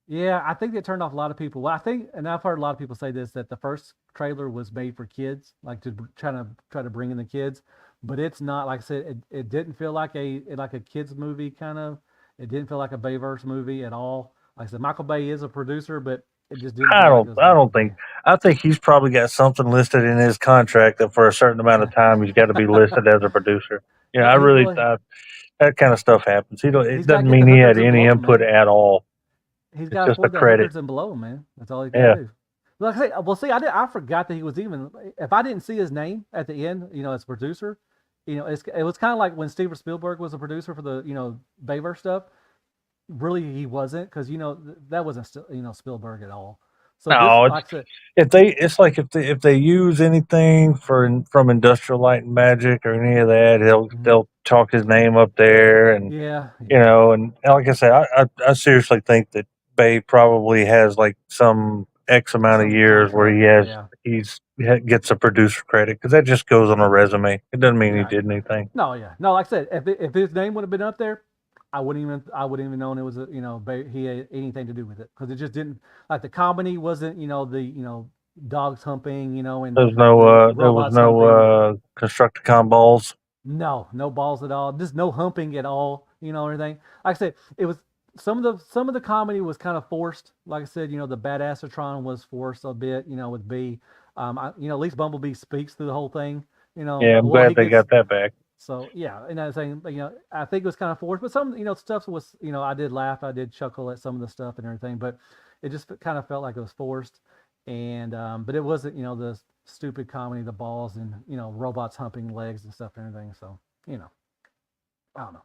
Yeah, I think that turned off a lot of people. Well, I think, and I've heard a lot of people say this that the first trailer was made for kids, like to try to bring in the kids, but it's not. Like I said, it didn't feel like a kids movie kind of. It didn't feel like a Bayverse movie at all. Like I said, Michael Bay is a producer, but it just didn't feel like it was I Michael don't Bay. think. I think he's probably got something listed in his contract that for a certain amount of time he's got to be listed as a producer. Yeah, I really Well, that kind of stuff happens. He don't. It he's got to doesn't get the mean he had hookers and any blow 'em, input man. at all. He's It's got to just a afford the credit. hookers and blow 'em, man. That's all he's got to Yeah. do. Like I say, well, see, I forgot that he was even. If I didn't see his name at the end, as producer, it was kind of like when Steven Spielberg was a producer for the Bayverse stuff. Really, he wasn't because that wasn't Spielberg at all. So this, No, like I said, it's like if they use anything from Industrial Light and Magic or any of that, mhm. they'll chalk his name up there, and Yeah, yeah, and like I said, I seriously think that Bay probably has like some X amount of some years where contract. Yeah, gets a producer credit because that just goes on a resume. It doesn't mean he yeah. did anything. No, yeah, no. Like I said, if his name would have been up there, I wouldn't even known it was he had anything to do with it because it just didn't like the comedy wasn't the dogs humping and There was robots no humping. Constructicon balls. No balls at all. Just no humping at all. Everything. Like I said, it was some of the comedy was kind of forced. Like I said, the badassatron was forced a bit. With B. At least Bumblebee speaks through the whole thing. Yeah, I'm Well, glad he they gets got that back. So yeah, and I was saying, I think it was kind of forced, but some, stuff was, I did laugh, I did chuckle at some of the stuff and everything, but it just kind of felt like it was forced, and but it wasn't, the stupid comedy, the balls and robots humping legs and stuff and everything. So I don't know.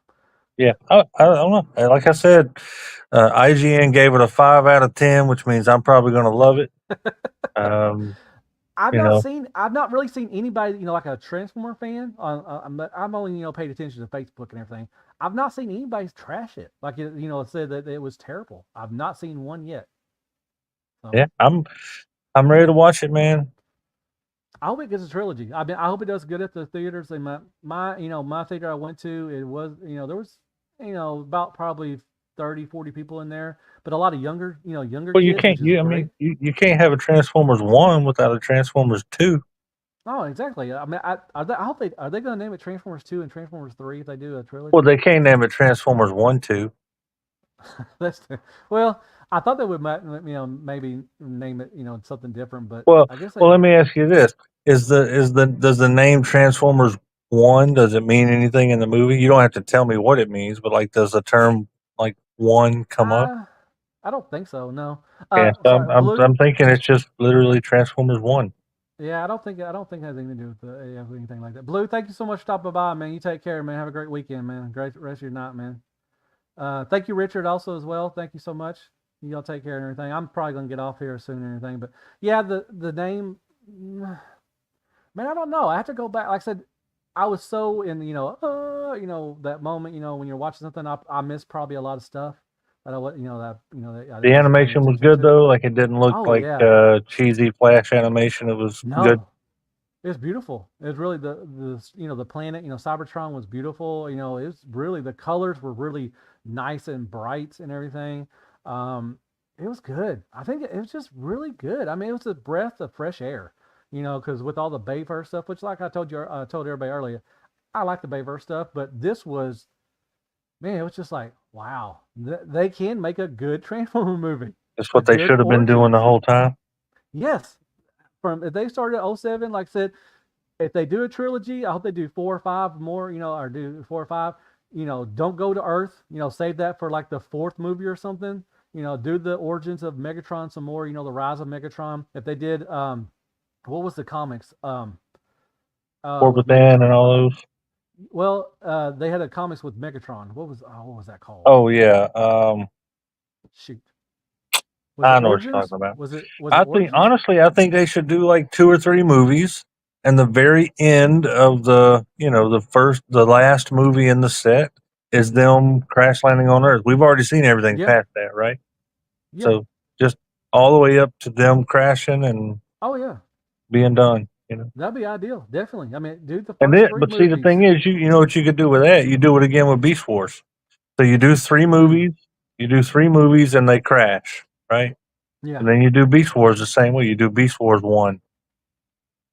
Yeah, I don't know. Like I said, IGN gave it a 5 out of 10, which means I'm probably going to love it. Um, I've you not know, seen. I've not really seen anybody, like a Transformer fan. I'm only, paid attention to Facebook and everything. I've not seen anybody trash it. Like it said that it was terrible. I've not seen one yet. So yeah, I'm ready to watch it, man. I hope it gets a trilogy. I hope it does good at the theaters. And my theater I went to, it was, there was, about probably 30, 40 people in there, but a lot of younger Well, you kids, can't. which is I great. mean, you can't have a Transformers 1 without a Transformers 2. Oh, exactly. I mean, I hope are they going to name it Transformers 2 and Transformers 3 if they do a trilogy? Well, they can't name it Transformers 1, 2. That's well, I thought they would, maybe name it, something different, but Well, I guess well, they. let me ask you this: does the name Transformers 1, does it mean anything in the movie? You don't have to tell me what it means, but like, does the term like 1 come up? I don't think so. No. Yeah, so Sorry, Blue. I'm thinking it's just literally Transformers 1. Yeah, I don't think it has anything to do with anything like that. Blue, thank you so much for stopping by, man. You take care, man. Have a great weekend, man. Great rest of your night, man. Thank you, Richard, also as well. Thank you so much. Y'all take care and everything. I'm probably gonna get off here soon and everything, but yeah, the name, man, I don't know. I have to go back. Like I said, I was so in, that moment, when you're watching something, I missed probably a lot of stuff that I, that I The wasn't paying animation was attention good to. though. Like, it didn't look Oh like yeah, cheesy flash animation. It was good. no, it was beautiful. It was really the planet, Cybertron was beautiful. It was really, the colors were really nice and bright and everything. Um, it was good. I think it was just really good. I mean, it was a breath of fresh air. Because with all the Bayverse stuff, which, like I told everybody earlier, I like the Bayverse stuff, but this was, man, it was just like, wow, they can make a good Transformer movie, It's a what they good should have been doing the origins. whole time. Yes, from if they started at '07, like I said, if they do a trilogy, I hope they do 4 or 5 more, or do 4 or 5. Don't go to Earth. Save that for like the fourth movie or something. Do the origins of Megatron some more. The rise of Megatron. If they did, what was the comics? With Orbit Man and Megatron. all those. Well, they had a comics with Megatron. What was that called? Oh yeah. Shoot, was it I know what you're Origins? talking about. Was it Origins? I think they should do like 2 or 3 movies, and the very end of the last movie in the set is them crash landing on Earth. We've already seen everything Yeah, past that, right? yeah. So just all the way up to them crashing and Oh yeah, being done. that'd be ideal. Definitely. I mean, dude, the And first then, three but see, the movies. thing is, you know what you could do with that? You do it again with Beast Wars. So Mm, you do 3 movies, and they crash, right? yeah. And then you do Beast Wars the same way. You do Beast Wars 1.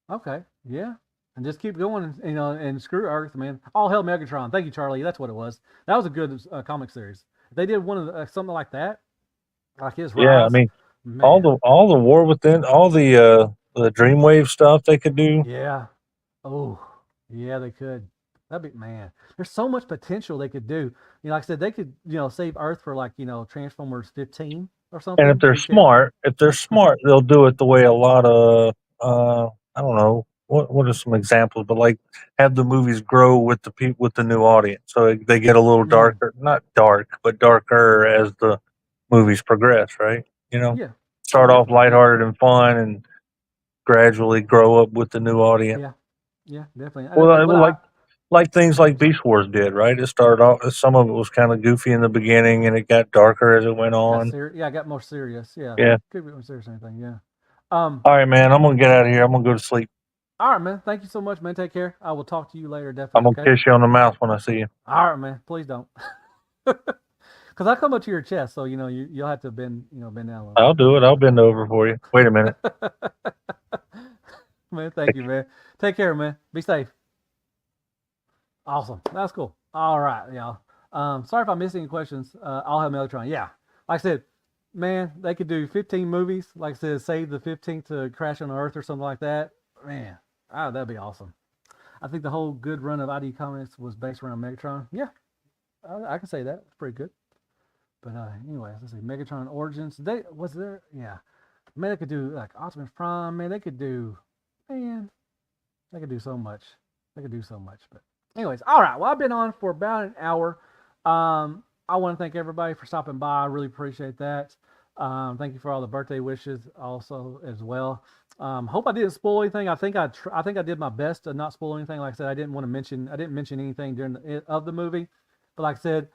Okay. Yeah. And just keep going, and screw Earth, man. All hell Megatron. Thank you, Charlie. That's what it was. That was a good comic series. If they did one of something like that, like his Yeah, I rise, mean, man. all the War Within, all the Dreamwave stuff they could do. Yeah. Oh, yeah, they could. That'd be, man. There's so much potential they could do. Like I said, they could, save Earth for like, Transformers 15 or And something. They could. if they're smart, they'll do it the way a lot of I don't know what are some examples, but like have the movies grow with the people with the new audience, so they get a little Yeah. darker, not dark, but darker as the movies progress. Right? Yeah. Oh, Start off definitely. Yeah. lighthearted and fun, and gradually grow up with the new audience. Yeah. Yeah. Definitely. Well, And what I. like things like I'm sorry. Beast Wars did, right? It started off, some of it was kind of goofy in the beginning, and it got darker as it went Got on. serious. Yeah, I got more serious. Yeah. Yeah. Could be more serious or anything. Yeah. All right, man. I'm gonna get out of here. I'm gonna go to sleep. All right, man. Thank you so much, man. Take care. I will talk to you later, I'm definitely. gonna Okay. kiss you on the mouth when I see you. All right, man. Please don't, because I come up to your chest, so you'll have to bend bend down a little I'll do it. I'll bend over for you. Wait a minute. bit. Man, thank you, man. Take care, man. Be safe. Awesome. That's cool. All right, y'all. Sorry if I missed any questions. I'll have Megatron. Yeah, like I said, man, they could do 15 movies. Like I said, save the 15th to Crash on Earth or something like that. Man, that'd be awesome. I think the whole good run of ID Comics was based around Megatron. Yeah, I can say that. It's pretty good. But anyway, let's see. Megatron Origins. They was there. Yeah, man, they could do like Optimus Prime. Man, they could do. Man, they could do so much. They could do so much. But anyways, all right. Well, I've been on for about an hour. I want to thank everybody for stopping by. I really appreciate that. Thank you for all the birthday wishes also as well. Hope I didn't spoil anything. I think I did my best to not spoil anything. Like I said, I didn't mention anything during the movie, but like I said,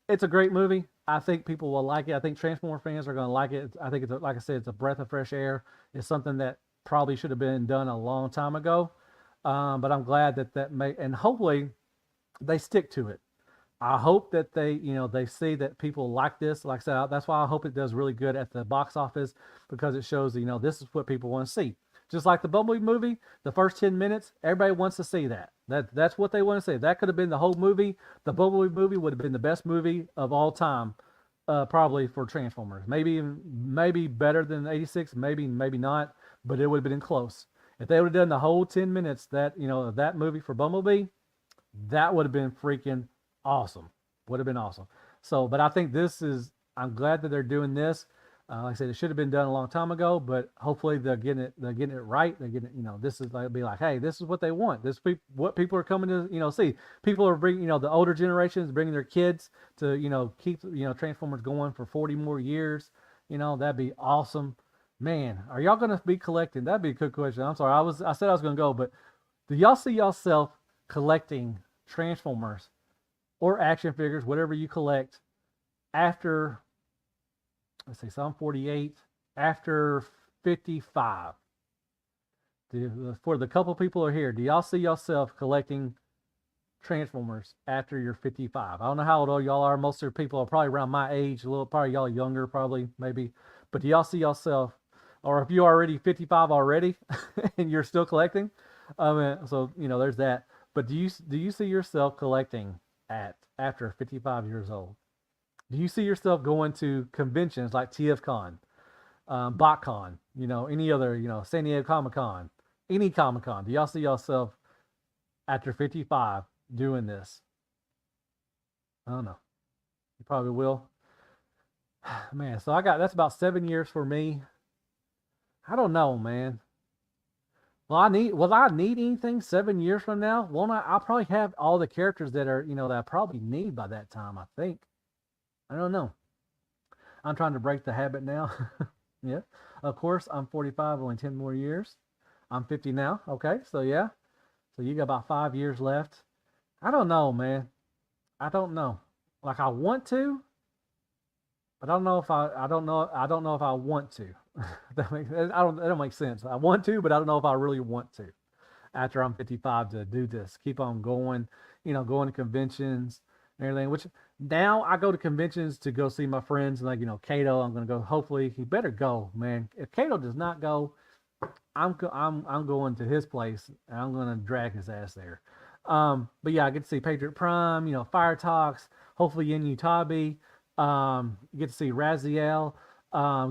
it's a great movie. I think people will like it. I think Transformer fans are going to like it. I think like I said, it's a breath of fresh air. It's something that probably should have been done a long time ago. But I'm glad and hopefully they stick to it. I hope that they see that people like this. Like I said, that's why I hope it does really good at the box office, because it shows, this is what people want to see. Just like the Bumblebee movie, the first 10 minutes, everybody wants to see that. That's what they want to see. That could have been the whole movie. The Bumblebee movie would have been the best movie of all time, probably for Transformers. Maybe better than 86, maybe not, but it would have been close. If they would have done the whole 10 minutes that movie for Bumblebee, that would have been freaking awesome. Would have been awesome. So, but I think I'm glad that they're doing this. Like I said, it should have been done a long time ago, but hopefully they're getting it right. They're getting it, this is like, be like, hey, this is what they want. What people are coming to, see. People are bringing, the older generations, bringing their kids to, keep, Transformers going for 40 more years. That'd be awesome. Man, are y'all going to be collecting? That'd be a good question. I'm sorry. I said I was going to go, but do y'all see yourself collecting Transformers or action figures, whatever you collect, after, let's see, so I'm 48, after 55? For the couple people who are here, do y'all see yourself collecting Transformers after you're 55? I don't know how old y'all are. Most of the people are probably around my age, probably y'all younger, probably, maybe. But do y'all see yourself, or if you're already 55 already and you're still collecting, so, there's that. But do you see yourself collecting after 55 years old? Do you see yourself going to conventions like TFCon, BotCon, any other, San Diego Comic-Con, any Comic-Con? Do y'all see yourself after 55 doing this? I don't know. You probably will. Man, so that's about 7 years for me. I don't know, man. Will I need anything 7 years from now? Won't I? I'll probably have all the characters that are, that I probably need by that time, I think. I don't know. I'm trying to break the habit now. Yeah. Of course, I'm 45, only 10 more years. I'm 50 now. Okay. So yeah. So you got about 5 years left. I don't know, man. I don't know. Like, I want to, but I don't know if I don't know if I want to. That don't make sense. I want to, but I don't know if I really want to after I'm 55 to do this. Keep on going, going to conventions and everything, which now I go to conventions to go see my friends, like, Kato. I'm going to go. Hopefully he better go, man. If Kato does not go, I'm going to his place and I'm going to drag his ass there. But yeah, I get to see Patriot Prime, Fire Talks, hopefully Yin Utabi. You get to see Raziel.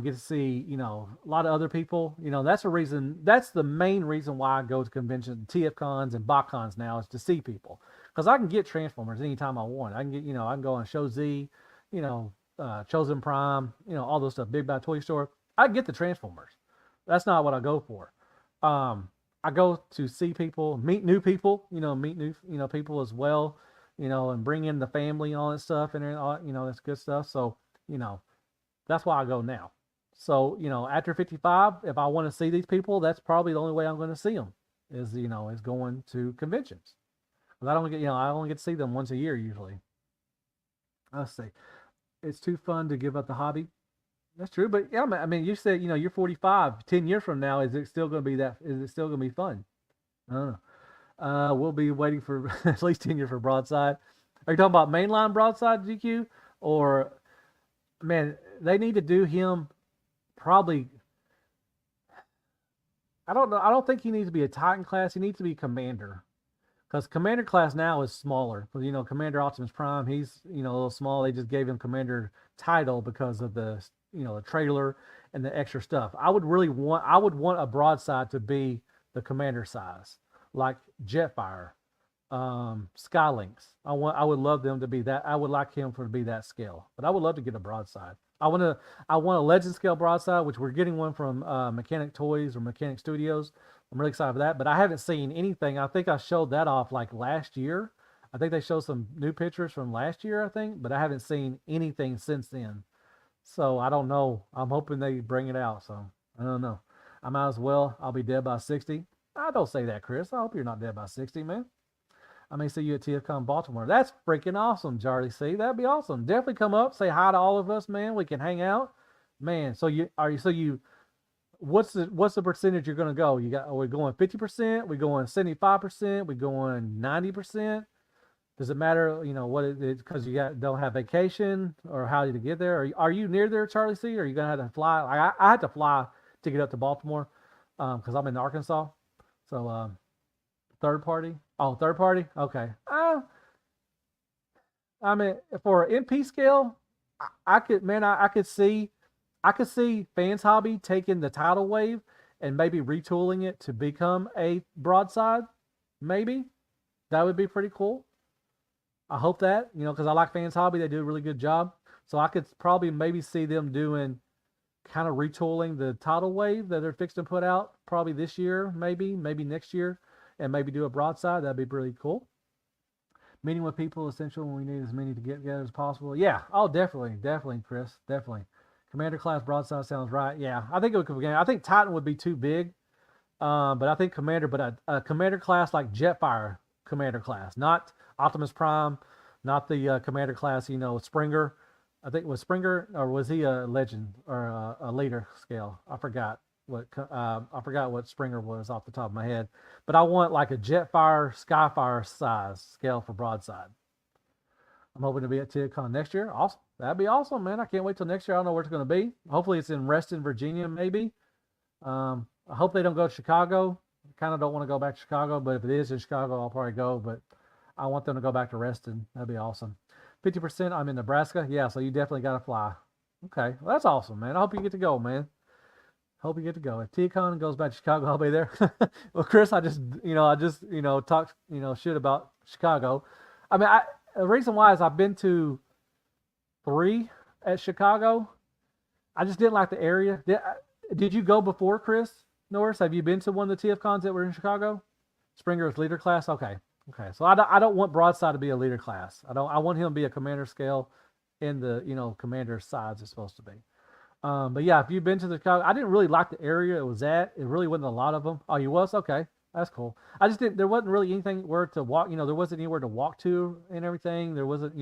Get to see, a lot of other people. That's the main reason why I go to conventions, TFCons and BotCons now, is to see people. Because I can get Transformers anytime I want. I can get, I can go on Show Z, Chosen Prime, all those stuff, Big Bad Toy Store. I get the Transformers. That's not what I go for. I go to see people, meet new people, meet new, people as well, and bring in the family and all that stuff, and all, that's good stuff. So, that's why I go now. So, after 55, if I want to see these people, that's probably the only way I'm going to see them is going to conventions. Because I only get to see them once a year usually. Let's see. It's too fun to give up the hobby. That's true. But yeah, I mean, you said, you're 45, 10 years from now, is it still going to be fun? I don't know. We'll be waiting for at least 10 years for Broadside. Are you talking about mainline Broadside, GQ? Or, man, they need to do him probably. I don't know. I don't think he needs to be a Titan class. He needs to be Commander. Because Commander class now is smaller. Because, Commander Optimus Prime, he's, a little small. They just gave him Commander title because of the, the trailer and the extra stuff. I would want a Broadside to be the Commander size, like Jetfire, Skylinks. I would love them to be that. I would like him to be that scale, but I would love to get a broadside. I want a legend scale broadside, which we're getting one from Mechanic Toys or Mechanic Studios. I'm really excited for that, but I haven't seen anything. I think I showed that off like last year. I think they showed some new pictures from last year, I think, but I haven't seen anything since then. So I don't know. I'm hoping they bring it out. So I don't know. I might as well. I'll be dead by 60. I don't say that, Chris. I hope you're not dead by 60, man. I may see you at TFCon Baltimore. That's freaking awesome, Charlie C. That'd be awesome. Definitely come up, say hi to all of us, man. We can hang out, man. So what's the percentage you're gonna go? Are we going 50%? We going 75%? We going 90%? Does it matter? You know what it is because don't have vacation or how to get there? Are you near there, Charlie C? Or are you gonna have to fly? I had to fly to get up to Baltimore because I'm in Arkansas. So third party. Oh, third party. Okay. I mean, for an MP scale, I could see Fans Hobby taking the tidal wave and maybe retooling it to become a broadside. Maybe that would be pretty cool. I hope that, because I like Fans Hobby. They do a really good job. So I could probably maybe see them doing kind of retooling the tidal wave that they're fixing to put out probably this year, maybe next year, and maybe do a broadside. That'd be really cool. Meeting with people essential when we need as many to get together as possible. Yeah. Oh, definitely, Chris. Definitely. Commander class broadside sounds right. Yeah. I think it would. I think Titan would be too big. But I think a commander class like Jetfire commander class, not Optimus Prime, not the commander class, Springer. I think it was Springer, or was he a legend or a leader scale? I forgot what Springer was off the top of my head. But I want like a Jetfire, Skyfire size scale for broadside. I'm hoping to be at TFCon next year. Awesome. That'd be awesome, man. I can't wait till next year. I don't know where it's going to be. Hopefully it's in Reston, Virginia, maybe. I hope they don't go to Chicago. I kind of don't want to go back to Chicago, but if it is in Chicago, I'll probably go. But I want them to go back to Reston. That'd be awesome. 50%, I'm in Nebraska. Yeah, so you definitely got to fly. Okay, well, that's awesome, man. I hope you get to go, man. Hope you get to go. If TCon goes back to Chicago, I'll be there. Well, Chris, I just talked, shit about Chicago. I mean, the reason why is I've been to 3 at Chicago. I just didn't like the area. Did you go before, Chris Norris? Have you been to one of the TFCons that were in Chicago? Springer's leader class? Okay. So I don't want broadside to be a leader class. I want him to be a commander scale in the, commander sides it's supposed to be. But yeah, if you've been to the Chicago, I didn't really like the area it was at. It really wasn't a lot of them. Oh, you was? Okay. That's cool. I just didn't, there wasn't really anything where to walk, there wasn't anywhere to walk to and everything. There wasn't,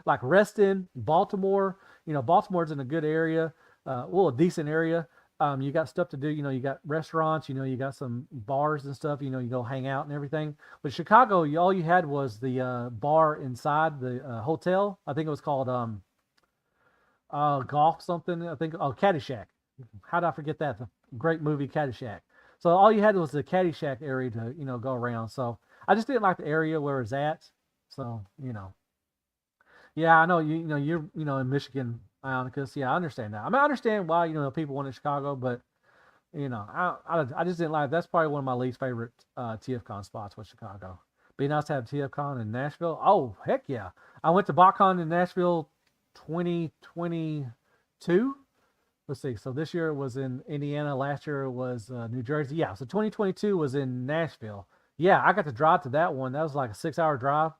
like Reston, Baltimore, Baltimore's in a good area, a decent area. You got stuff to do, you got restaurants, you got some bars and stuff, you go hang out and everything. But Chicago, all you had was the bar inside the hotel. I think it was called Golf something. I think, Caddyshack. How did I forget that? The great movie Caddyshack. So all you had was the Caddyshack area to, go around. So I just didn't like the area where it's at. So, yeah, I know you're in Michigan, Ionicus. Yeah, I understand that. I mean, I understand why people want in Chicago, but I just didn't like. That's probably one of my least favorite TFCon spots was Chicago. Be nice to have TFCon in Nashville. Oh heck yeah! I went to BotCon in Nashville 2022. Let's see. So this year was in Indiana. Last year was New Jersey. Yeah. So 2022 was in Nashville. Yeah, I got to drive to that one. That was like a 6-hour drive.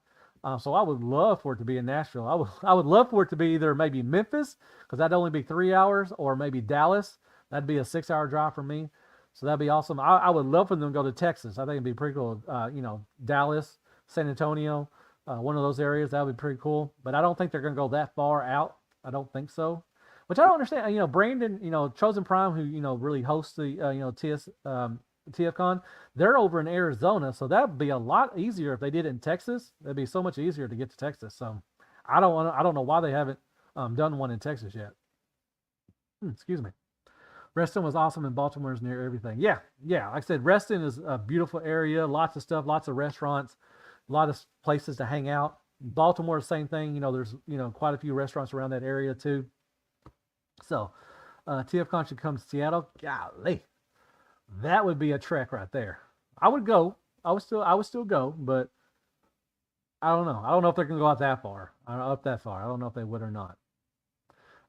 So I would love for it to be in Nashville. I would love for it to be either maybe Memphis, because that'd only be 3 hours, or maybe Dallas. That'd be a 6-hour drive for me. So that'd be awesome. I would love for them to go to Texas. I think it'd be pretty cool. Dallas, San Antonio, one of those areas. That would be pretty cool. But I don't think they're going to go that far out. I don't think so. Which I don't understand. Brandon, Chosen Prime, who, really hosts the, TFCon, they're over in Arizona, so that'd be a lot easier if they did it in Texas. That'd be so much easier to get to Texas. So I don't know why they haven't done one in Texas yet. Excuse me. Reston was awesome, and Baltimore is near everything. Yeah. Like I said, Reston is a beautiful area. Lots of stuff, lots of restaurants, a lot of places to hang out. Baltimore, same thing. There's quite a few restaurants around that area too. So TFCon should come to Seattle. Golly. That would be a trek right there. I would go. I would still go, but I don't know. I don't know if they're going to go out that far. Up that far. I don't know if they would or not.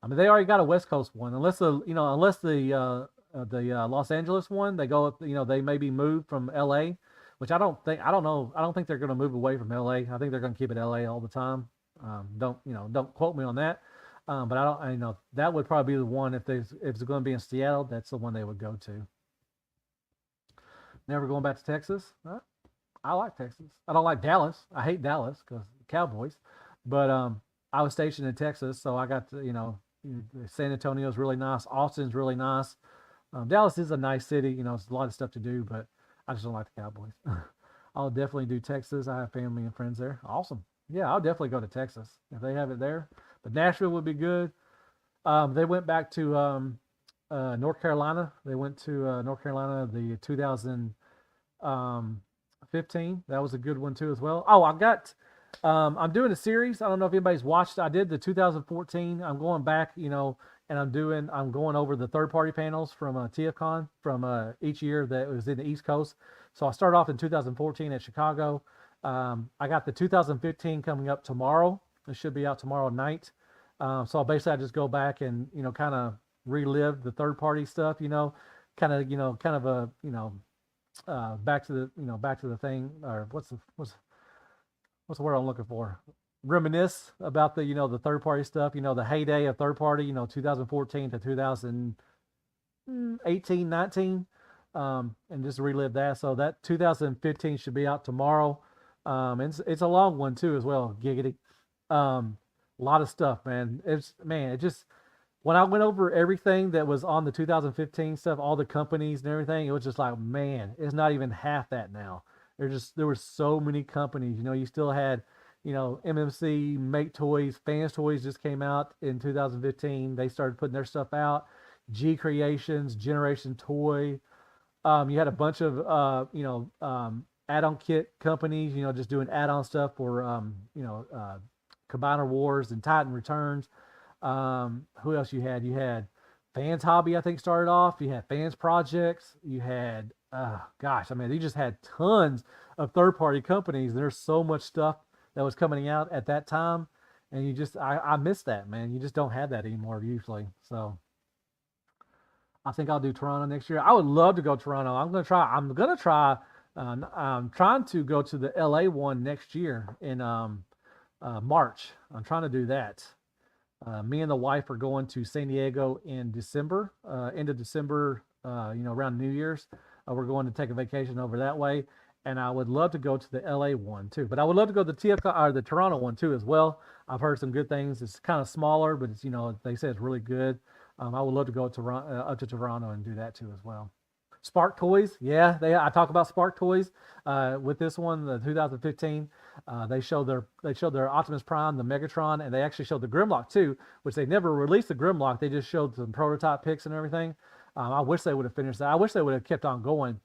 I mean, they already got a West Coast one, unless the Los Angeles one, they go up. They maybe move from L.A., which I don't think. I don't know. I don't think they're going to move away from L.A. I think they're going to keep it L.A. all the time. Don't quote me on that. But I know that would probably be the one if it's going to be in Seattle. That's the one they would go to. Never going back to Texas. I like Texas. I don't like Dallas. I hate Dallas because Cowboys. But I was stationed in Texas, so I got to, San Antonio is really nice. Austin's really nice. Dallas is a nice city. It's a lot of stuff to do, but I just don't like the Cowboys. I'll definitely do Texas. I have family and friends there. Awesome. Yeah, I'll definitely go to Texas if they have it there. But Nashville would be good. They went back to North Carolina. They went to North Carolina the 2015. That was a good one too as well. Oh, I'm doing a series. I don't know if anybody's watched. I did the 2014. I'm going back, and I'm going over the third-party panels from TFCon from each year that was in the East Coast. So I started off in 2014 at Chicago. I got the 2015 coming up tomorrow. It should be out tomorrow night. So basically I just go back and, kind of relive the third party stuff, back to the thing, or what's the word I'm looking for? Reminisce about the third party stuff, the heyday of third party, 2014 to 2018, 19, and just relive that. So that 2015 should be out tomorrow. It's a long one too as well. Giggity. A lot of stuff, man. When I went over everything that was on the 2015 stuff, all the companies and everything, it was just like, man, it's not even half that now. There were so many companies. You still had, MMC, Make Toys, Fans Toys just came out in 2015. They started putting their stuff out. G Creations, Generation Toy. You had a bunch of add-on kit companies, just doing add-on stuff for Combiner Wars and Titan Returns. Who else you had? You had Fans Hobby, I think, started off. You had Fans Projects. You had, you just had tons of third-party companies. There's so much stuff that was coming out at that time, and I miss that, man. You just don't have that anymore usually. So I think I'll do Toronto next year. I would love to go to Toronto. I'm gonna try. I'm trying to go to the LA one next year in March. I'm trying to do that. Me and the wife are going to San Diego in December, end of December, around New Year's. We're going to take a vacation over that way. And I would love to go to the LA one too. But I would love to go to the Toronto one too as well. I've heard some good things. It's kind of smaller, but it's, they say it's really good. I would love to go up to Toronto and do that too as well. Spark Toys, yeah, I talk about Spark Toys with this one, the 2015. They showed their Optimus Prime, the Megatron, and they actually showed the Grimlock too, which they never released the Grimlock. They just showed some prototype pics and everything. I wish they would have finished that. I wish they would have kept on going.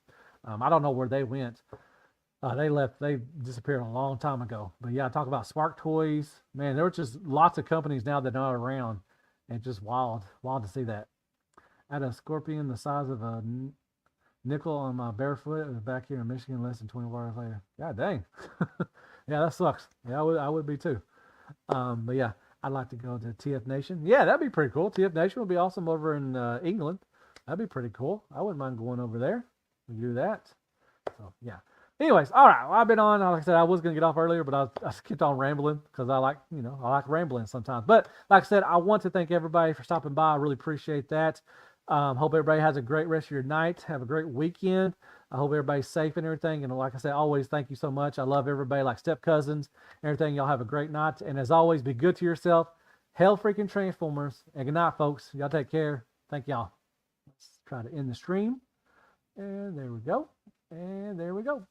I don't know where they went. They disappeared a long time ago. But yeah, I talk about Spark Toys. Man, there were just lots of companies now that are not around, and just wild to see that. I had a scorpion the size of a nickel on my barefoot. It was back here in Michigan less than 24 hours later. God dang. Yeah, that sucks. Yeah, I would be too. But yeah, I'd like to go to TF Nation. Yeah, that'd be pretty cool. TF Nation would be awesome over in England. That'd be pretty cool. I wouldn't mind going over there. We do that. So yeah. Anyways, all right. Well, I've been on. Like I said, I was gonna get off earlier, but I kept on rambling because I like rambling sometimes. But like I said, I want to thank everybody for stopping by. I really appreciate that. Hope everybody has a great rest of your night. Have a great weekend. I hope everybody's safe and everything. And like I said, always thank you so much. I love everybody like step cousins. Everything. Y'all have a great night. And as always, be good to yourself. Hell freaking Transformers. And good night, folks. Y'all take care. Thank y'all. Let's try to end the stream. And there we go. And there we go.